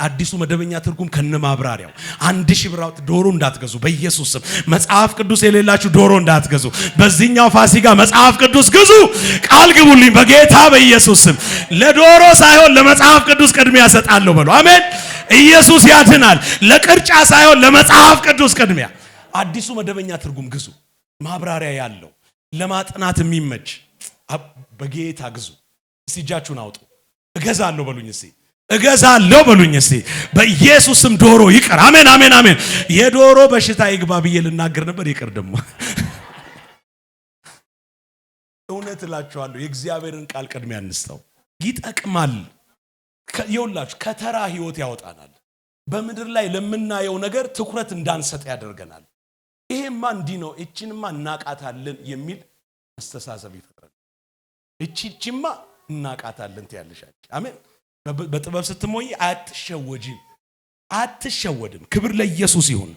አዲሱ መደበኛ ትርጉም ከነማብራሪያው 1000 ብር ዶሮ እንዳትገዙ በኢየሱስ ስም። መጽሐፍ ቅዱስ የሌላችሁ ዶሮ እንዳትገዙ። በዚህኛው ፋሲካ መጽሐፍ ቅዱስ ግዙ። ቃል ግቡልኝ በጌታ በኢየሱስ ስም። ለዶሮ ሳይሆን ለመጽሐፍ ቅዱስ ቅድሚያ ሰጣለሁ በሉ። አሜን። ኢየሱስ ያድናል። ለቅርጫ ሳይሆን ለመጽሐፍ ቅዱስ ቅድሚያ። አዲሱ መደበኛ ትርጉም ግዙ። ማብራሪያ ያለው ለማጥናት የሚመች በጌታ ግዙ። እጃችሁን አውጡ። እገዛለሁ በሉኝ እስቲ። እገዛለሁ በሉኝ እስቲ። በኢየሱስ ስም ዶሮ ይቅር። አሜን አሜን አሜን። የዶሮ በሽታ ይግባ ብዬ ልናገር ነበር። ይቅር ደግሞ እውነት እላችኋለሁ የእግዚአብሔርን ቃል ቅድሚያ እንስጠው። ይጠቅማል። ይኸውላችሁ ከተራ ህይወት ያወጣናል። በምድር ላይ ለምናየው ነገር ትኩረት እንዳንሰጥ ያደርገናል። ይሄማ እንዲህ ነው፣ እቺንማ እናቃታለን የሚል አስተሳሰብ ይፈጥራል። እቺማ እናቃታለን ትያለሻች። አሜን። በጥበብ ስትሞይ አትሸወድም። ክብር ለኢየሱስ ይሁን።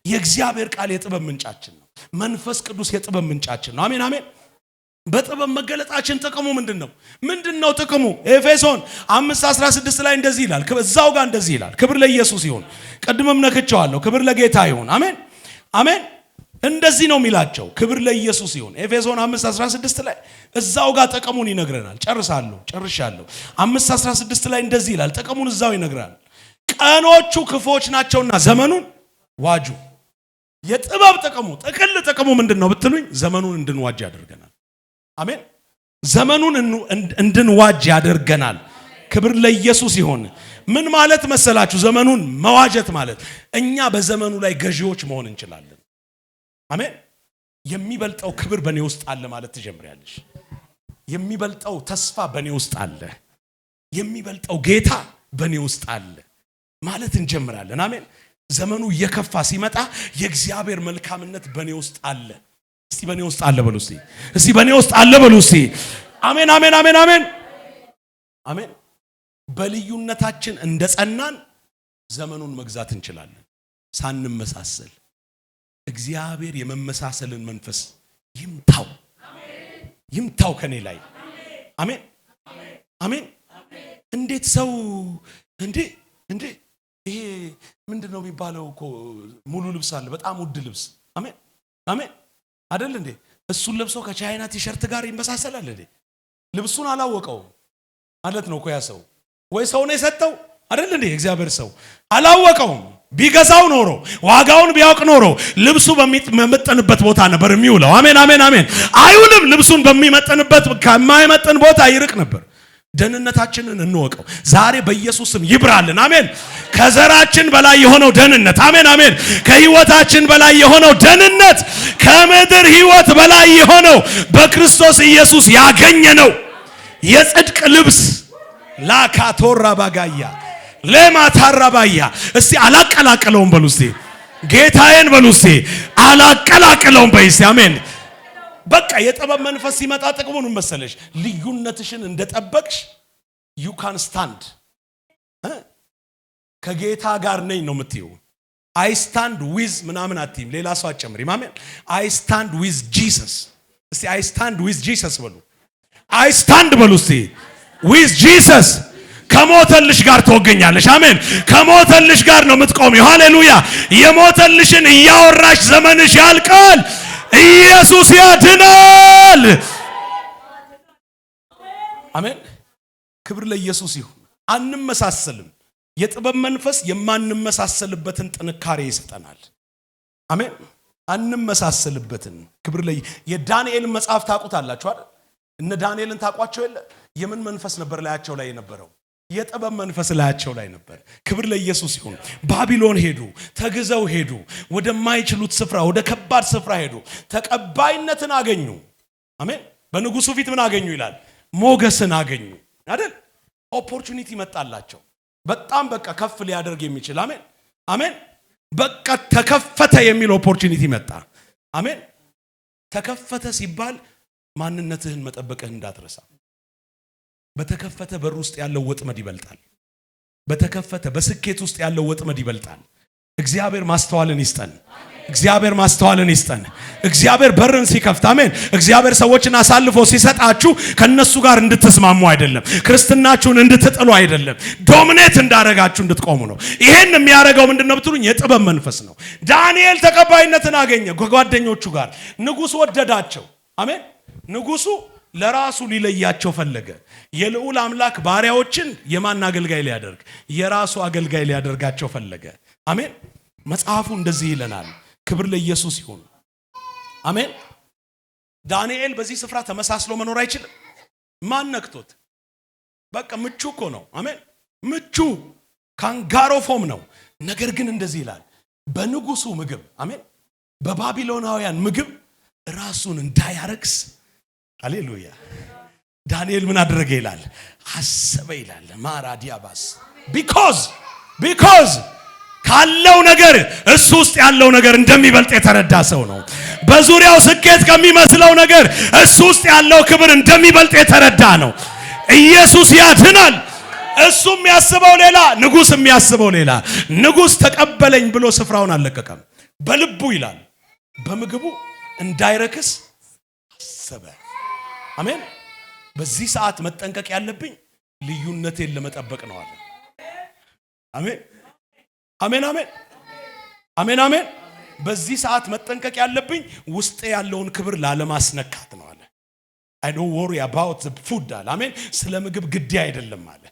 የእግዚአብሔር ቃል የጥበብ ምንጫችን ነው። መንፈስ ቅዱስ የጥበብ ምንጫችን ነው። አሜን አሜን። በጥበብ መገለጣችን ጥቅሙ ምንድነው ጥቅሙ? ኤፌሶን 5:16 ላይ እንደዚህ ይላል። እዛው ጋር እንደዚህ ይላል። ክብር ለኢየሱስ ይሁን። ቅድምም ነክቼዋለሁ። ክብር ለጌታ ይሁን። አሜን አሜን። እንደዚህ ነው የሚላቸው። ክብር ለኢየሱስ ይሁን። ኤፌሶን 5:16 ላይ እዛው ጋር ጥቅሙን ይነግረናል። ጨርሻለሁ። 5:16 ላይ እንደዚህ ይላል። ጥቅሙን እዛው ይነግረናል። ቀኖቹ ክፎች ናቸውና ዘመኑን ዋጁ። የጥበብ ጥቅሙ ጥቅሙ ምንድነው ብትሉኝ፣ ዘመኑን እንድንዋጅ ያደርገናል። አሜን። ዘመኑን እንድንዋጅ ያደርገናል። ክብር ለኢየሱስ ይሁን። ምን ማለት መሰላችሁ? ዘመኑን መዋጀት ማለት እኛ በዘመኑ ላይ ገዢዎች መሆን እንችላለን። አሜን። የሚበልጠው ክብር በኔ ውስጥ አለ ማለት ትጀምሪያለሽ። የሚበልጠው ተስፋ በኔ ውስጥ አለ። የሚበልጠው ጌታ በኔ ውስጥ አለ ማለት እንጀምራለን። አሜን። ዘመኑ እየከፋ ሲመጣ የእግዚአብሔር መልካምነት በኔ ውስጥ አለ። እስቲ በኔ ውስጥ አለ በሉ እስቲ። እስቲ በኔ ውስጥ አለ በሉ እስቲ። አሜን አሜን አሜን አሜን አሜን። በልዩነታችን እንደጸናን ዘመኑን መግዛት እንችላለን ሳንመሳሰል። እግዚአብሔር የመመሳሰልን መንፈስ ይምታው ከኔ ላይ። አሜን አሜን። እንዴት ሰው እንዴ ይሄ ምንድነው የሚባለው እኮ ሙሉ ልብስ አለ፣ በጣም ውድ ልብስ አሜን አይደል እንዴ? እሱን ለብሶ ከቻይና ቲሸርት ጋር ይመሳሰላል እንዴ? ልብሱን አላወቀውም ማለት ነው እኮ ያ ሰው። ወይ ሰው ነው የሰጠው አይደል እንዴ? እግዚአብሔር ሰው አላወቀውም። ቢገዛው ኖሮ ዋጋውን ቢያውቅ ኖሮ ልብሱ በሚመጥንበት ቦታ ነበር የሚውለው። አሜን አሜን አሜን። አይውልም። ልብሱን በሚመጥንበት ከማይመጥን ቦታ ይርቅ ነበር። ደህንነታችንን እንወቀው ዛሬ በኢየሱስም ይብራልን። አሜን። ከዘራችን በላይ የሆነው ደህንነት፣ አሜን አሜን። ከህይወታችን በላይ የሆነው ደህንነት፣ ከምድር ህይወት በላይ የሆነው በክርስቶስ ኢየሱስ ያገኘነው የጽድቅ ልብስ ላካቶራ ባጋያ ለማታራባያ። እስቲ አላቀላቀለውም በሉ እስቲ፣ ጌታዬን በሉ እስቲ፣ አላቀላቀለውም በይስ። አሜን። በቃ የጥበብ መንፈስ ሲመጣ ጥቅሙን መሰለሽ፣ ልዩነትሽን እንደጠበቅሽ you can stand። ከጌታ ጋር ነኝ ነው የምትይው። I stand with ምናምን አትይም፣ ሌላ ሰው አጨምሪም። አሜን። I stand with Jesus። እስቲ I stand with Jesus በሉ። I stand በሉ እስቲ with Jesus። ከሞተልሽ ጋር ትወገኛለሽ። አሜን። ከሞተልሽ ጋር ነው የምትቆሚው። ሃሌሉያ። የሞተልሽን እያወራሽ ዘመንሽ ያልቃል። ኢየሱስ ያድናል። አሜን። ክብር ለኢየሱስ ይሁን። አንመሳሰልም። የጥበብ መንፈስ የማንመሳሰልበትን ጥንካሬ ይሰጠናል። አሜን። አንመሳሰልበትን ክብር ለይ የዳንኤልን መጽሐፍ ታውቁታላችሁ አይደል? እነ ዳንኤልን ታውቋቸው የለ? የምን መንፈስ ነበር ላያቸው ላይ የነበረው? የጥበብ መንፈስ ላያቸው ላይ ነበር። ክብር ለኢየሱስ ይሁን። ባቢሎን ሄዱ፣ ተግዘው ሄዱ፣ ወደማይችሉት ስፍራ፣ ወደ ከባድ ስፍራ ሄዱ፣ ተቀባይነትን አገኙ። አሜን። በንጉሱ ፊት ምን አገኙ ይላል? ሞገስን አገኙ አይደል? ኦፖርቹኒቲ መጣላቸው። በጣም በቃ ከፍ ሊያደርግ የሚችል አሜን አሜን። በቃ ተከፈተ የሚል ኦፖርቹኒቲ መጣ። አሜን። ተከፈተ ሲባል ማንነትህን መጠበቅህ እንዳትረሳ። በተከፈተ በር ውስጥ ያለው ወጥመድ ይበልጣል። በተከፈተ በስኬት ውስጥ ያለው ወጥመድ ይበልጣል። እግዚአብሔር ማስተዋልን ይስጠን። እግዚአብሔር ማስተዋልን ይስጠን። እግዚአብሔር በርን ሲከፍት አሜን። እግዚአብሔር ሰዎችን አሳልፎ ሲሰጣችሁ ከነሱ ጋር እንድትስማሙ አይደለም፣ ክርስትናችሁን እንድትጥሉ አይደለም፣ ዶሚኔት እንዳረጋችሁ እንድትቆሙ ነው። ይሄን የሚያረጋው ምንድነው ብትሉኝ የጥበብ መንፈስ ነው። ዳንኤል ተቀባይነትን አገኘ ከጓደኞቹ ጋር። ንጉስ ወደዳቸው። አሜን። ንጉሱ ለራሱ ሊለያቸው ፈለገ። የልዑል አምላክ ባሪያዎችን የማን አገልጋይ ሊያደርግ? የራሱ አገልጋይ ሊያደርጋቸው ፈለገ። አሜን። መጽሐፉ እንደዚህ ይለናል። ክብር ለኢየሱስ ይሁን። አሜን። ዳንኤል በዚህ ስፍራ ተመሳስሎ መኖር አይችልም። ማን ነክቶት? በቃ ምቹ እኮ ነው። አሜን። ምቹ ካንጋሮፎም ነው። ነገር ግን እንደዚህ ይላል፣ በንጉሱ ምግብ አሜን፣ በባቢሎናውያን ምግብ ራሱን እንዳያረክስ ሃሌሉያ። ዳንኤል ምን አደረገ ይላል? አሰበ ይላል። ማራዲያባስ ቢኮዝ ካለው ነገር እሱ ውስጥ ያለው ነገር እንደሚበልጥ የተረዳ ሰው ነው። በዙሪያው ስኬት ከሚመስለው ነገር እሱ ውስጥ ያለው ክብር እንደሚበልጥ የተረዳ ነው። ኢየሱስ ያድናል። እሱ የሚያስበው ሌላ፣ ንጉስ የሚያስበው ሌላ። ንጉስ ተቀበለኝ ብሎ ስፍራውን አልለቀቀም። በልቡ ይላል በምግቡ እንዳይረክስ አሰበ። አሜን። በዚህ ሰዓት መጠንቀቅ ያለብኝ ልዩነቴን ለመጠበቅ ነው አለ። አሜን አሜን አሜን አሜን አሜን። በዚህ ሰዓት መጠንቀቅ ያለብኝ ውስጤ ያለውን ክብር ላለማስነካት ነው አለ። I don't worry about the food አለ። አሜን። ስለ ምግብ ግዴ አይደለም አለ።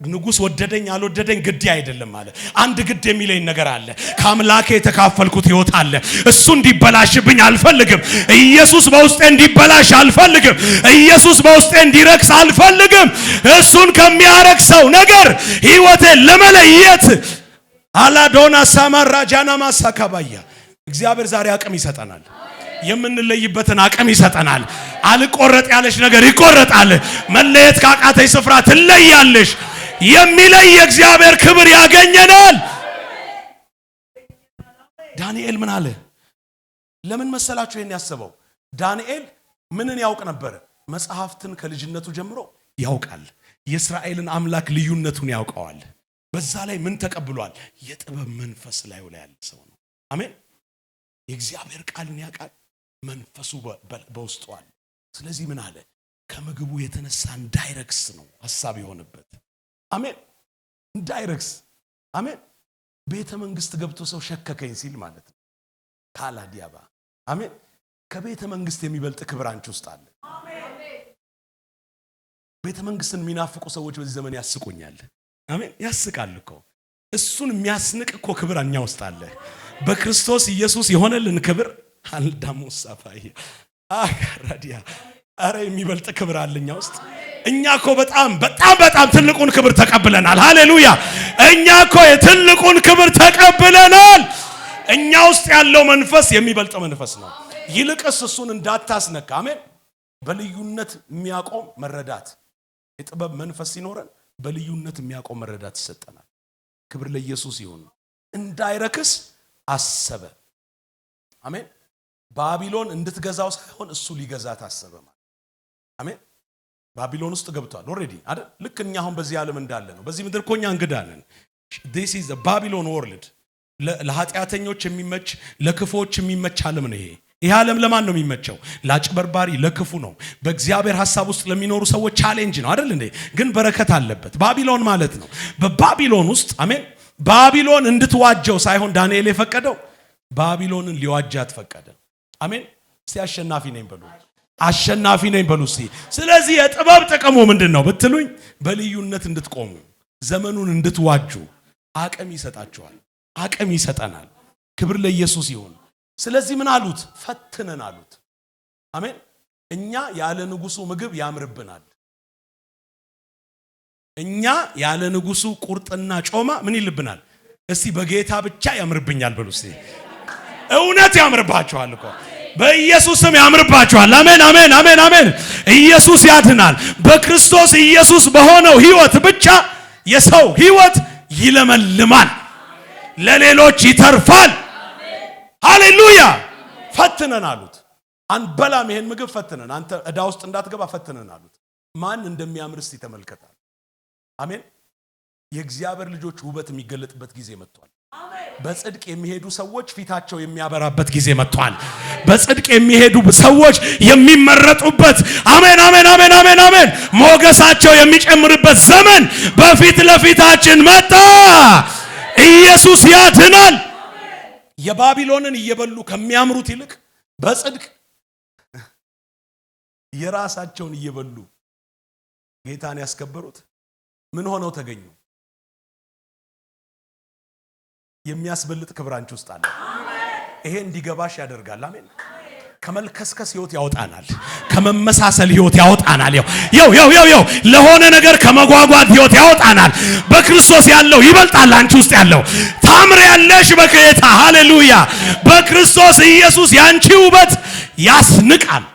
ንጉስ ወደደኝ አልወደደኝ ግዴ አይደለም አለ። አንድ ግድ የሚለኝ ነገር አለ። ከአምላኬ የተካፈልኩት ህይወት አለ። እሱ እንዲበላሽብኝ አልፈልግም። ኢየሱስ በውስጤ እንዲበላሽ አልፈልግም። ኢየሱስ በውስጤ እንዲረክስ አልፈልግም። እሱን ከሚያረክሰው ነገር ህይወቴን ለመለየት አላዶና ሳማራ ጃና ማሳካባያ እግዚአብሔር ዛሬ አቅም ይሰጠናል። የምንለይበትን አቅም ይሰጠናል። አልቆረጥ ያለሽ ነገር ይቆረጣል። መለየት ካቃተሽ ስፍራ ትለያለሽ። የሚለይ የእግዚአብሔር ክብር ያገኘናል። ዳንኤል ምን አለ? ለምን መሰላችሁ ይሄን ያሰበው? ዳንኤል ምንን ያውቅ ነበር? መጽሐፍትን ከልጅነቱ ጀምሮ ያውቃል። የእስራኤልን አምላክ ልዩነቱን ያውቀዋል። በዛ ላይ ምን ተቀብሏል? የጥበብ መንፈስ ላይ ያለ ሰው ነው። አሜን። የእግዚአብሔር ቃልን ያውቃል። መንፈሱ በውስጡ አለ። ስለዚህ ምን አለ? ከምግቡ የተነሳ እንዳይረክስ ነው ሐሳብ የሆነበት። አሜን። እንዳይረክስ አሜን። ቤተ መንግስት ገብቶ ሰው ሸከከኝ ሲል ማለት ነው። ካላዲያባ አሜን። ከቤተ መንግስት የሚበልጥ ክብር አንቺ ውስጥ አለ። ቤተ መንግስትን የሚናፍቁ ሰዎች በዚህ ዘመን ያስቁኛል። አሜን። ያስቃል እኮ እሱን የሚያስንቅ እኮ ክብር እኛ ውስጥ አለ። በክርስቶስ ኢየሱስ የሆነልን ክብር አልዳሞስ አፋይ አራዲያ አረ የሚበልጥ ክብር አለኛ ውስጥ። እኛ እኮ በጣም በጣም በጣም ትልቁን ክብር ተቀብለናል። ሃሌሉያ! እኛ እኮ የትልቁን ክብር ተቀብለናል። እኛ ውስጥ ያለው መንፈስ የሚበልጥ መንፈስ ነው። ይልቅስ እሱን እንዳታስነካ። አሜን። በልዩነት የሚያቆም መረዳት፣ የጥበብ መንፈስ ሲኖረን በልዩነት የሚያቆም መረዳት ይሰጠናል። ክብር ለኢየሱስ ይሁን። እንዳይረክስ አሰበ። አሜን። ባቢሎን እንድትገዛው ሳይሆን እሱ ሊገዛት አሰበ ማለት። አሜን። ባቢሎን ውስጥ ገብቷል ኦሬዲ አይደል? ልክ እኛ አሁን በዚህ ዓለም እንዳለ ነው። በዚህ ምድር ኮኛ እንግዳ ነን። this is a Babylon world። ለኃጢአተኞች የሚመች ለክፎች የሚመች ዓለም ነው ይሄ። ይሄ ዓለም ለማን ነው የሚመቸው? ለአጭበርባሪ ለክፉ ነው። በእግዚአብሔር ሐሳብ ውስጥ ለሚኖሩ ሰዎች ቻሌንጅ ነው አይደል እንዴ? ግን በረከት አለበት። ባቢሎን ማለት ነው። በባቢሎን ውስጥ አሜን። ባቢሎን እንድትዋጀው ሳይሆን ዳንኤል የፈቀደው ባቢሎንን ሊዋጃት ፈቀደ። አሜን። እስቲ አሸናፊ ነኝ በሉ። አሸናፊ ነኝ በሉ እስቲ። ስለዚህ የጥበብ ጥቅሙ ምንድነው ብትሉኝ፣ በልዩነት እንድትቆሙ ዘመኑን እንድትዋጁ አቅም ይሰጣችኋል። አቅም ይሰጠናል። ክብር ለኢየሱስ ይሁን። ስለዚህ ምን አሉት? ፈትነን አሉት። አሜን። እኛ ያለ ንጉሱ ምግብ ያምርብናል። እኛ ያለ ንጉሱ ቁርጥና ጮማ ምን ይልብናል? እስቲ በጌታ ብቻ ያምርብኛል በሉ እስቲ። እውነት ያምርባችኋል እኮ በኢየሱስም ያምርባችኋል። አሜን አሜን አሜን አሜን። ኢየሱስ ያድናል። በክርስቶስ ኢየሱስ በሆነው ህይወት ብቻ የሰው ህይወት ይለመልማል፣ ለሌሎች ይተርፋል። ሃሌሉያ። ፈትነን አሉት። አንበላም ይሄን ምግብ ፈትነን፣ አንተ ዕዳ ውስጥ እንዳትገባ ፈትነን አሉት። ማን እንደሚያምርስ ይተመልከታል። አሜን። የእግዚአብሔር ልጆች ውበት የሚገለጥበት ጊዜ መጥቷል። በጽድቅ የሚሄዱ ሰዎች ፊታቸው የሚያበራበት ጊዜ መጥቷል። በጽድቅ የሚሄዱ ሰዎች የሚመረጡበት አሜን አሜን አሜን አሜን አሜን ሞገሳቸው የሚጨምርበት ዘመን በፊት ለፊታችን መጣ። ኢየሱስ ያድናል። የባቢሎንን እየበሉ ከሚያምሩት ይልቅ በጽድቅ የራሳቸውን እየበሉ ጌታን ያስከበሩት ምን ሆነው ተገኙ? የሚያስበልጥ ክብር አንቺ ውስጥ አለ። ይሄ እንዲገባሽ ያደርጋል። አሜን። ከመልከስከስ ህይወት ያወጣናል። ከመመሳሰል ህይወት ያወጣናል። ያው ለሆነ ነገር ከመጓጓት ህይወት ያወጣናል። በክርስቶስ ያለው ይበልጣል። አንቺ ውስጥ ያለው ታምሪያለሽ በጌታ ሃሌሉያ። በክርስቶስ ኢየሱስ ያንቺ ውበት ያስንቃል።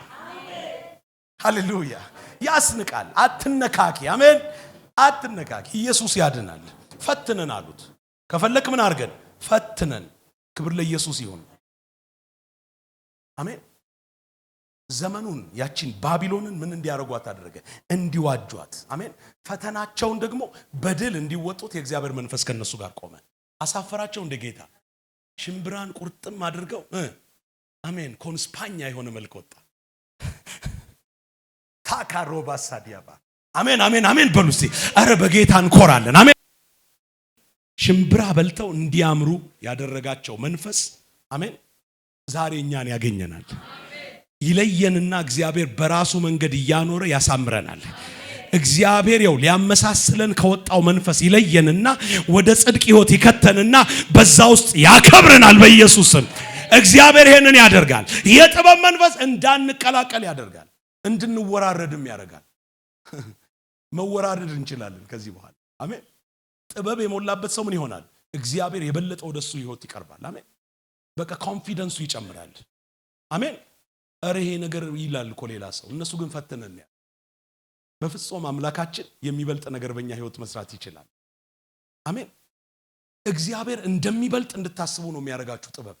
ሃሌሉያ። ያስንቃል። አትነካኪ። አሜን። አትነካኪ። ኢየሱስ ያድናል። ፈትነን አሉት። ከፈለክ ምን አድርገን ፈትነን። ክብር ለኢየሱስ ይሁን። አሜን። ዘመኑን ያቺን ባቢሎንን ምን እንዲያረጓት አደረገ? እንዲዋጇት። አሜን። ፈተናቸውን ደግሞ በድል እንዲወጡት የእግዚአብሔር መንፈስ ከነሱ ጋር ቆመ። አሳፈራቸው እንደ ጌታ። ሽምብራን ቁርጥም አድርገው አሜን ኮንስፓኛ የሆነ መልክ ወጣ። ታካሮባ ሳዲያባ አሜን አሜን አሜን በሉ እስቲ። አረ በጌታ እንኮራለን። አሜን። ሽምብራ በልተው እንዲያምሩ ያደረጋቸው መንፈስ አሜን ዛሬ እኛን ያገኘናል። ይለየንና እግዚአብሔር በራሱ መንገድ እያኖረ ያሳምረናል። እግዚአብሔር ያው ሊያመሳስለን ከወጣው መንፈስ ይለየንና ወደ ጽድቅ ህይወት ይከተንና በዛ ውስጥ ያከብረናል በኢየሱስም። እግዚአብሔር ይሄንን ያደርጋል። የጥበብ መንፈስ እንዳንቀላቀል ያደርጋል። እንድንወራረድም ያደርጋል። መወራረድ እንችላለን ከዚህ በኋላ አሜን። ጥበብ የሞላበት ሰው ምን ይሆናል? እግዚአብሔር የበለጠ ወደሱ ህይወት ይቀርባል። አሜን። በቃ ኮንፊደንሱ ይጨምራል። አሜን። አረ ይሄ ነገር ይላል እኮ ሌላ ሰው፣ እነሱ ግን ፈተነን ያ በፍጹም አምላካችን የሚበልጥ ነገር በእኛ ህይወት መስራት ይችላል። አሜን። እግዚአብሔር እንደሚበልጥ እንድታስቡ ነው የሚያደርጋችሁ ጥበብ።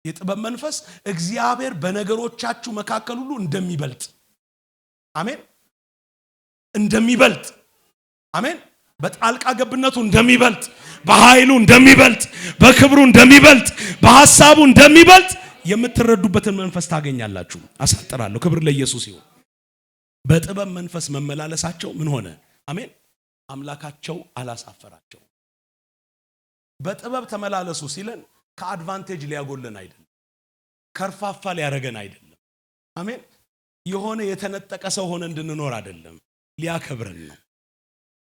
የጥበብ መንፈስ እግዚአብሔር በነገሮቻችሁ መካከል ሁሉ እንደሚበልጥ አሜን፣ እንደሚበልጥ አሜን፣ በጣልቃ ገብነቱ እንደሚበልጥ፣ በኃይሉ እንደሚበልጥ፣ በክብሩ እንደሚበልጥ፣ በሐሳቡ እንደሚበልጥ የምትረዱበትን መንፈስ ታገኛላችሁ። አሳጥራለሁ። ክብር ለኢየሱስ ይሁን። በጥበብ መንፈስ መመላለሳቸው ምን ሆነ? አሜን። አምላካቸው አላሳፈራቸው። በጥበብ ተመላለሱ ሲለን ከአድቫንቴጅ ሊያጎለን አይደለም፣ ከርፋፋ ሊያረገን አይደለም። አሜን። የሆነ የተነጠቀ ሰው ሆነ እንድንኖር አይደለም፣ ሊያከብረን ነው።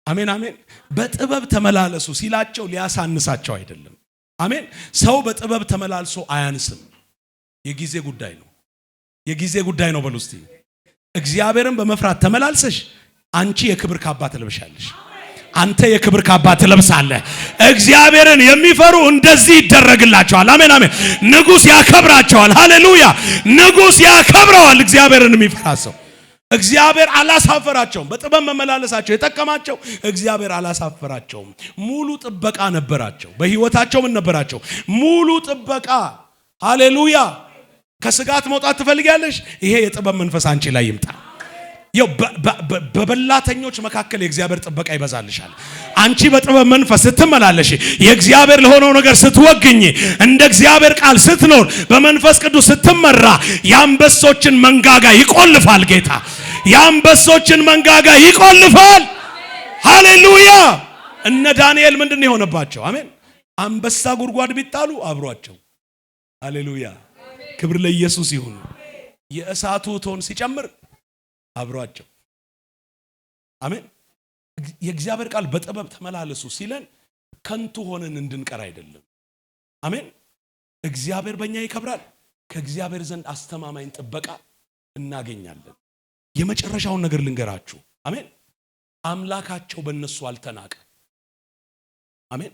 አሜን አሜን። በጥበብ ተመላለሱ ሲላቸው ሊያሳንሳቸው አይደለም። አሜን። ሰው በጥበብ ተመላልሶ አያንስም። የጊዜ ጉዳይ ነው። የጊዜ ጉዳይ ነው። በሉ እስቲ እግዚአብሔርን በመፍራት ተመላልሰሽ አንቺ የክብር ካባ ትለብሻለሽ። አንተ የክብር ካባ ትለብሳለህ። እግዚአብሔርን የሚፈሩ እንደዚህ ይደረግላቸዋል። አሜን አሜን። ንጉሥ ያከብራቸዋል። ሃሌሉያ። ንጉሥ ያከብረዋል እግዚአብሔርን የሚፈራ ሰው። እግዚአብሔር አላሳፈራቸውም። በጥበብ መመላለሳቸው የጠቀማቸው እግዚአብሔር አላሳፈራቸውም። ሙሉ ጥበቃ ነበራቸው። በህይወታቸው ምን ነበራቸው? ሙሉ ጥበቃ። ሃሌሉያ። ከስጋት መውጣት ትፈልጊያለሽ? ይሄ የጥበብ መንፈስ አንቺ ላይ ይምጣ። በበላተኞች መካከል የእግዚአብሔር ጥበቃ ይበዛልሻል። አንቺ በጥበብ መንፈስ ስትመላለሽ የእግዚአብሔር ለሆነው ነገር ስትወግኝ እንደ እግዚአብሔር ቃል ስትኖር በመንፈስ ቅዱስ ስትመራ የአንበሶችን መንጋጋ ይቆልፋል ጌታ። የአንበሶችን መንጋጋ ይቆልፋል። ሃሌሉያ። እነ ዳንኤል ምንድነው የሆነባቸው? አሜን። አንበሳ ጉድጓድ ቢጣሉ አብሯቸው። ሃሌሉያ። ክብር ለኢየሱስ ይሁን። የእሳቱ ቶን ሲጨምር አብሯቸው። አሜን። የእግዚአብሔር ቃል በጥበብ ተመላለሱ ሲለን ከንቱ ሆነን እንድንቀር አይደለም። አሜን። እግዚአብሔር በእኛ ይከብራል። ከእግዚአብሔር ዘንድ አስተማማኝ ጥበቃ እናገኛለን። የመጨረሻውን ነገር ልንገራችሁ። አሜን። አምላካቸው በእነሱ አልተናቀ። አሜን።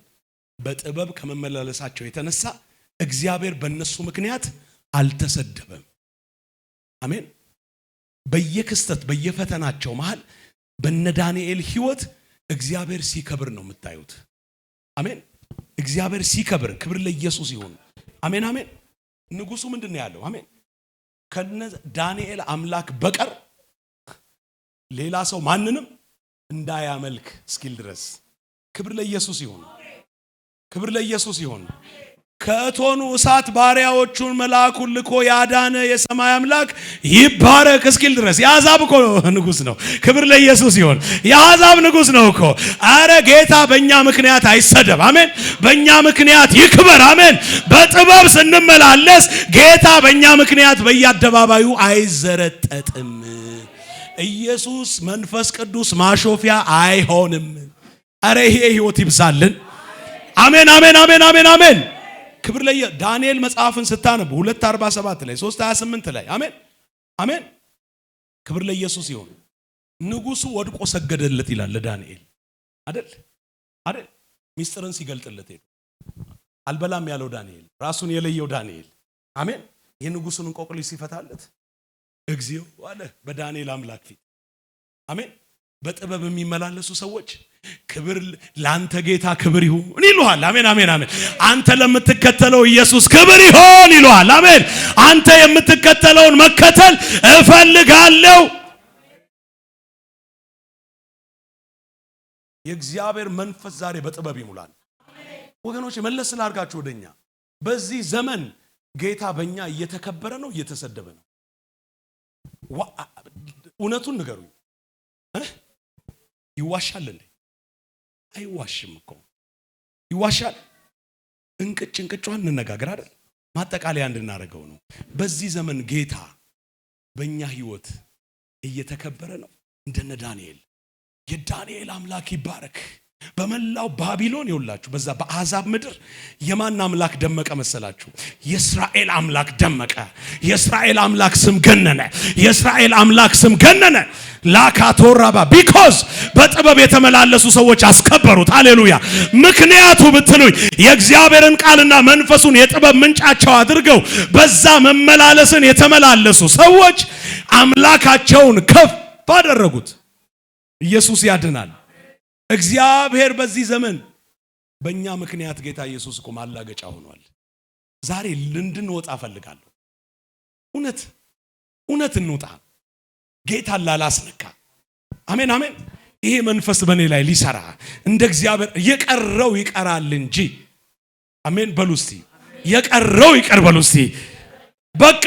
በጥበብ ከመመላለሳቸው የተነሳ እግዚአብሔር በእነሱ ምክንያት አልተሰደበም። አሜን። በየክስተት በየፈተናቸው መሃል በነ ዳንኤል ህይወት እግዚአብሔር ሲከብር ነው የምታዩት። አሜን። እግዚአብሔር ሲከብር፣ ክብር ለኢየሱስ ይሁን። አሜን አሜን። ንጉሱ ምንድነው ያለው? አሜን። ከነ ዳንኤል አምላክ በቀር ሌላ ሰው ማንንም እንዳያመልክ እስኪል ድረስ ክብር ለኢየሱስ ይሁን። ክብር ለኢየሱስ ይሁን። ከእቶኑ እሳት ባሪያዎቹን መልአኩን ልኮ ያዳነ የሰማይ አምላክ ይባረክ እስኪል ድረስ የአሕዛብ እኮ ንጉስ ነው። ክብር ለኢየሱስ ይሁን። የአሕዛብ ንጉስ ነው እኮ። አረ ጌታ በእኛ ምክንያት አይሰደብ። አሜን። በእኛ ምክንያት ይክበር። አሜን። በጥበብ ስንመላለስ ጌታ በእኛ ምክንያት በየአደባባዩ አይዘረጠጥም። ኢየሱስ መንፈስ ቅዱስ ማሾፊያ አይሆንም። አረ ይሄ ህይወት ይብዛልን። አሜን አሜን አሜን አሜን አሜን። ክብር ለየ ዳንኤል መጽሐፍን ስታነቡ 2:47 ላይ 3:28 ላይ አሜን አሜን። ክብር ለኢየሱስ ይሁን። ንጉሱ ወድቆ ሰገደለት ይላል ለዳንኤል አይደል አይደል? ሚስጥርን ሲገልጥለት አልበላም ያለው ዳንኤል፣ ራሱን የለየው ዳንኤል አሜን። የንጉሱን እንቆቅልሽ ሲፈታለት እግዚኦ አለ በዳንኤል አምላክ ፊት። አሜን። በጥበብ የሚመላለሱ ሰዎች ክብር ላንተ ጌታ ክብር ይሁን ይሉሃል። አሜን አሜን አሜን። አንተ ለምትከተለው ኢየሱስ ክብር ይሁን ይሉሃል። አሜን። አንተ የምትከተለውን መከተል እፈልጋለሁ። የእግዚአብሔር መንፈስ ዛሬ በጥበብ ይሙላል። ወገኖች መለስ ስላርጋችሁ ወደኛ በዚህ ዘመን ጌታ በእኛ እየተከበረ ነው እየተሰደበ ነው? እውነቱን ንገሩኝ። ይዋሻል እንዴ? አይዋሽም እኮ። ይዋሻል? እንቅጯን እንነጋገር አይደል? ማጠቃለያ እንድናረገው ነው። በዚህ ዘመን ጌታ በእኛ ህይወት እየተከበረ ነው እንደነ ዳንኤል። የዳንኤል አምላክ ይባረክ። በመላው ባቢሎን ይውላችሁ በዛ በአሕዛብ ምድር የማን አምላክ ደመቀ መሰላችሁ? የእስራኤል አምላክ ደመቀ። የእስራኤል አምላክ ስም ገነነ። የእስራኤል አምላክ ስም ገነነ። ላካቶራባ ቢኮዝ በጥበብ የተመላለሱ ሰዎች አስከበሩት። ሃሌሉያ። ምክንያቱ ብትሉኝ የእግዚአብሔርን ቃልና መንፈሱን የጥበብ ምንጫቸው አድርገው በዛ መመላለስን የተመላለሱ ሰዎች አምላካቸውን ከፍ አደረጉት። ኢየሱስ ያድናል። እግዚአብሔር በዚህ ዘመን በእኛ ምክንያት ጌታ ኢየሱስ እኮ ማላገጫ ሆኗል። ዛሬ እንድንወጣ ፈልጋለሁ። እውነት እንውጣ። ጌታ ላላስነካ። አሜን አሜን። ይሄ መንፈስ በእኔ ላይ ሊሰራ እንደ እግዚአብሔር የቀረው ይቀራል እንጂ አሜን በሉ እስቲ። የቀረው ይቀር በሉ እስቲ። በቃ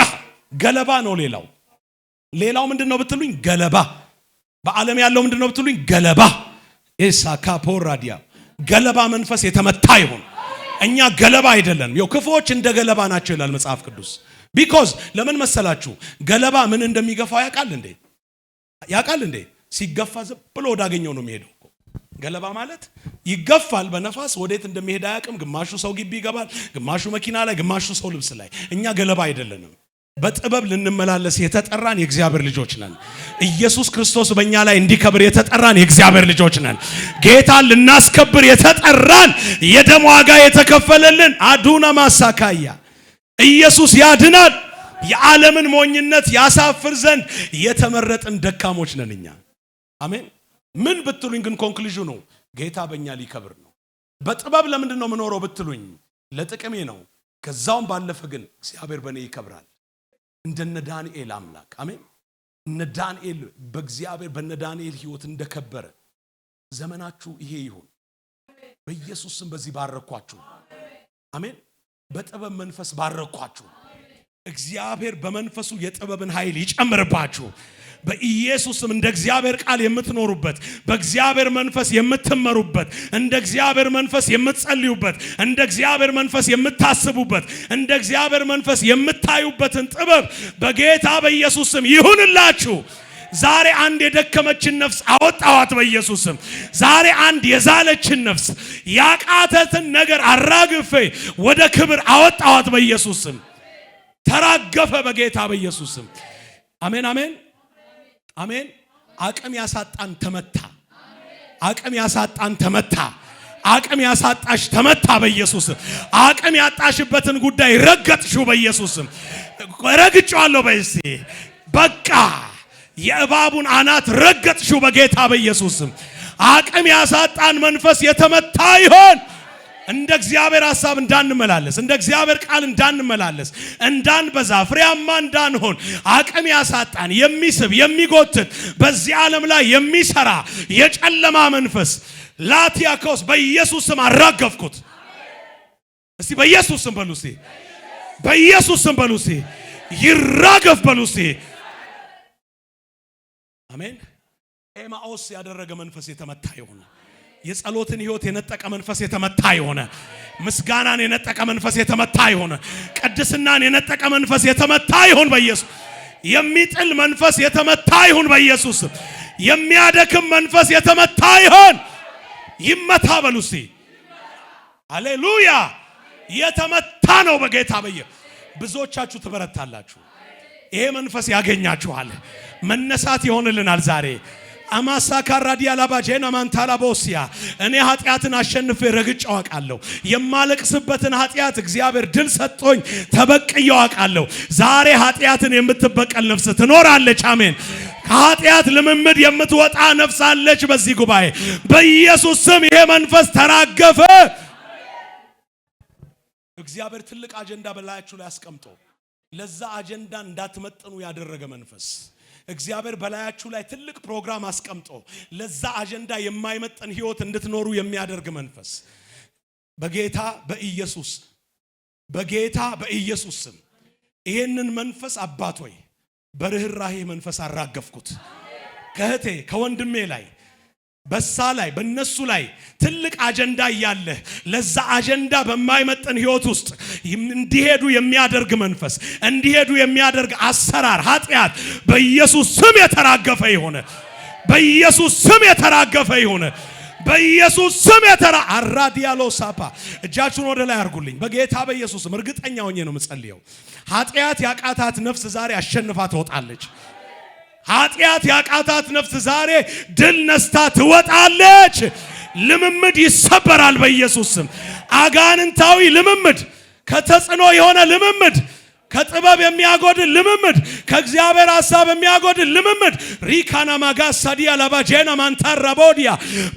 ገለባ ነው። ሌላው ምንድነው ብትሉኝ ገለባ። በዓለም ያለው ምንድነው ብትሉኝ ገለባ። ኤሳካፖራዲያ ገለባ መንፈስ የተመታ ይሁን። እኛ ገለባ አይደለንም። ክፉዎች እንደ ገለባ ናቸው ይላል መጽሐፍ ቅዱስ። ቢኮዝ ለምን መሰላችሁ? ገለባ ምን እንደሚገፋው ያውቃል እንዴ? ሲገፋ ዝም ብሎ ወዳገኘው ነው የሚሄደው። ገለባ ማለት ይገፋል በነፋስ ወዴት እንደሚሄድ አያውቅም። ግማሹ ሰው ግቢ ይገባል፣ ግማሹ መኪና ላይ፣ ግማሹ ሰው ልብስ ላይ። እኛ ገለባ አይደለንም። በጥበብ ልንመላለስ የተጠራን የእግዚአብሔር ልጆች ነን። ኢየሱስ ክርስቶስ በእኛ ላይ እንዲከብር የተጠራን የእግዚአብሔር ልጆች ነን። ጌታን ልናስከብር የተጠራን የደም ዋጋ የተከፈለልን አዱና ማሳካያ ኢየሱስ ያድናል። የዓለምን ሞኝነት ያሳፍር ዘንድ የተመረጥን ደካሞች ነን እኛ። አሜን። ምን ብትሉኝ ግን ኮንክሉዥኑ ጌታ በእኛ ሊከብር ነው። በጥበብ ለምንድን ነው የምኖረው ብትሉኝ ለጥቅሜ ነው። ከዛውም ባለፈ ግን እግዚአብሔር በእኔ ይከብራል። እንደነ ዳንኤል አምላክ አሜን። እነ ዳንኤል በእግዚአብሔር በነ ዳንኤል ሕይወት እንደከበረ ዘመናችሁ ይሄ ይሁን በኢየሱስ ስም። በዚህ ባረኳችሁ አሜን። በጥበብ መንፈስ ባረኳችሁ። እግዚአብሔር በመንፈሱ የጥበብን ኃይል ይጨምርባችሁ በኢየሱስ ስም። እንደ እግዚአብሔር ቃል የምትኖሩበት፣ በእግዚአብሔር መንፈስ የምትመሩበት፣ እንደ እግዚአብሔር መንፈስ የምትጸልዩበት፣ እንደ እግዚአብሔር መንፈስ የምታስቡበት፣ እንደ እግዚአብሔር መንፈስ የምታዩበትን ጥበብ በጌታ በኢየሱስ ስም ይሁንላችሁ። ዛሬ አንድ የደከመችን ነፍስ አወጣዋት በኢየሱስ ስም። ዛሬ አንድ የዛለችን ነፍስ ያቃተትን ነገር አራግፌ ወደ ክብር አወጣዋት በኢየሱስ ስም። ተራገፈ በጌታ በኢየሱስ ስም። አሜን አሜን አሜን። አቅም ያሳጣን ተመታ። አቅም ያሳጣን ተመታ። አቅም ያሳጣሽ ተመታ በኢየሱስ ስም። አቅም ያጣሽበትን ጉዳይ ረገጥሽው በኢየሱስ ስም። ረግጫለሁ በእስቲ በቃ የእባቡን አናት ረገጥሽው በጌታ በኢየሱስ ስም። አቅም ያሳጣን መንፈስ የተመታ ይሆን። እንደ እግዚአብሔር ሐሳብ እንዳንመላለስ፣ እንደ እግዚአብሔር ቃል እንዳንመላለስ፣ እንዳንበዛ፣ ፍሬያማ እንዳንሆን አቅም ያሳጣን የሚስብ የሚጎትት በዚህ ዓለም ላይ የሚሰራ የጨለማ መንፈስ ላቲያኮስ በኢየሱስ ስም አራገፍኩት። እስቲ በኢየሱስ ስም በሉ። እስቲ በኢየሱስ ስም በሉ። እስቲ ይራገፍ በሉ። እስቲ አሜን። ኤማኦስ ያደረገ መንፈስ የተመታ ይሁን። የጸሎትን ሕይወት የነጠቀ መንፈስ የተመታ ይሆነ። ምስጋናን የነጠቀ መንፈስ የተመታ ይሆነ። ቅድስናን የነጠቀ መንፈስ የተመታ ይሁን በኢየሱስ። የሚጥል መንፈስ የተመታ ይሁን በኢየሱስ። የሚያደክም መንፈስ የተመታ ይሁን። ይመታ በሉ እስቲ። ሃሌሉያ። የተመታ ነው በጌታ በኢየሱስ። ብዙዎቻችሁ ትበረታላችሁ። ይሄ መንፈስ ያገኛችኋል። መነሳት ይሆንልናል ዛሬ። አማሳካራ ዲያላባጄና ማንታላቦሲያ እኔ ኃጢአትን አሸንፌ ረግጬው አውቃለሁ። የማለቅስበትን ኃጢአት እግዚአብሔር ድል ሰጥቶኝ ተበቅየው አውቃለሁ። ዛሬ ኃጢአትን የምትበቀል ነፍስ ትኖራለች። አሜን። ከኃጢአት ልምምድ የምትወጣ ነፍስ አለች በዚህ ጉባኤ በኢየሱስ ስም። ይሄ መንፈስ ተራገፈ። እግዚአብሔር ትልቅ አጀንዳ በላያችሁ ላይ አስቀምጦ ለዛ አጀንዳ እንዳትመጥኑ ያደረገ መንፈስ እግዚአብሔር በላያችሁ ላይ ትልቅ ፕሮግራም አስቀምጦ ለዛ አጀንዳ የማይመጥን ሕይወት እንድትኖሩ የሚያደርግ መንፈስ በጌታ በኢየሱስ ስም ይሄንን መንፈስ አባት ሆይ በርህራሄ መንፈስ አራገፍኩት። ከእህቴ ከወንድሜ ላይ በሳ ላይ በነሱ ላይ ትልቅ አጀንዳ ያለ ለዛ አጀንዳ በማይመጥን ሕይወት ውስጥ እንዲሄዱ የሚያደርግ መንፈስ እንዲሄዱ የሚያደርግ አሰራር ኃጢአት በኢየሱስ ስም የተራገፈ ይሆነ። በኢየሱስ ስም የተራገፈ ይሆነ። በኢየሱስ ስም አራዲያሎ ሳፓ እጃችሁን ወደ ላይ አርጉልኝ በጌታ በኢየሱስ ስም። እርግጠኛ ሆኜ ነው የምጸልየው። ኃጢአት ያቃታት ነፍስ ዛሬ አሸንፋ ትወጣለች። ኃጢአት ያቃታት ነፍስ ዛሬ ድል ነስታ ትወጣለች። ልምምድ ይሰበራል በኢየሱስ ስም። አጋንንታዊ ልምምድ፣ ከተጽዕኖ የሆነ ልምምድ፣ ከጥበብ የሚያጎድል ልምምድ፣ ከእግዚአብሔር ሐሳብ የሚያጎድል ልምምድ ሪካና ማጋስ ሳዲያ ላባጄና ማንታራቦዲያ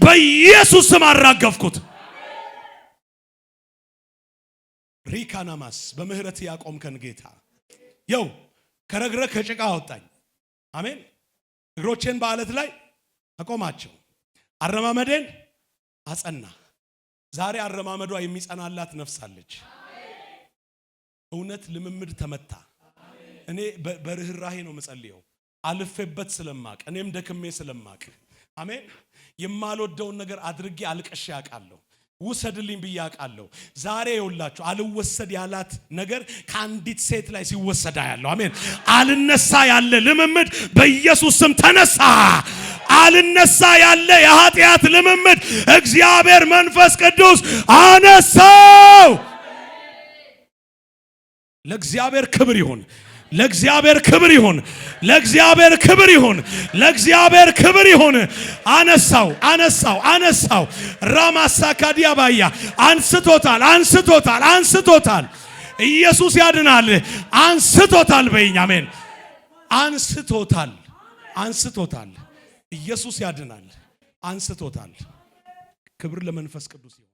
በኢየሱስ ስም አራገፍኩት። ሪካናማስ በምህረት ያቆምከን ጌታ የው ከረግረግ ከጭቃ አወጣኝ። አሜን። እግሮቼን በአለት ላይ አቆማቸው፣ አረማመዴን አጸና። ዛሬ አረማመዷ የሚጸናላት ነፍስ አለች። እውነት ልምምድ ተመታ። እኔ በርህራሄ ነው መጸልየው አልፌበት ስለማቅ እኔም ደክሜ ስለማቅ አሜን። የማልወደውን ነገር አድርጌ አልቀሽ ያውቃለሁ። ውሰድልኝ ብያቃለሁ። ዛሬ ይውላችሁ አልወሰድ ያላት ነገር ከአንዲት ሴት ላይ ሲወሰድ ያለው አሜን። አልነሳ ያለ ልምምድ በኢየሱስ ስም ተነሳ። አልነሳ ያለ የኃጢአት ልምምድ እግዚአብሔር መንፈስ ቅዱስ አነሳው። ለእግዚአብሔር ክብር ይሁን። ለእግዚአብሔር ክብር ይሁን። ለእግዚአብሔር ክብር ይሁን። ለእግዚአብሔር ክብር ይሁን። አነሳው አነሳው አነሳው። ራማሳካዲያ ባያ አንስቶታል አንስቶታል አንስቶታል። ኢየሱስ ያድናል። አንስቶታል በእኛ አሜን። አንስቶታል አንስቶታል። ኢየሱስ ያድናል። አንስቶታል። ክብር ለመንፈስ ቅዱስ ይሁን።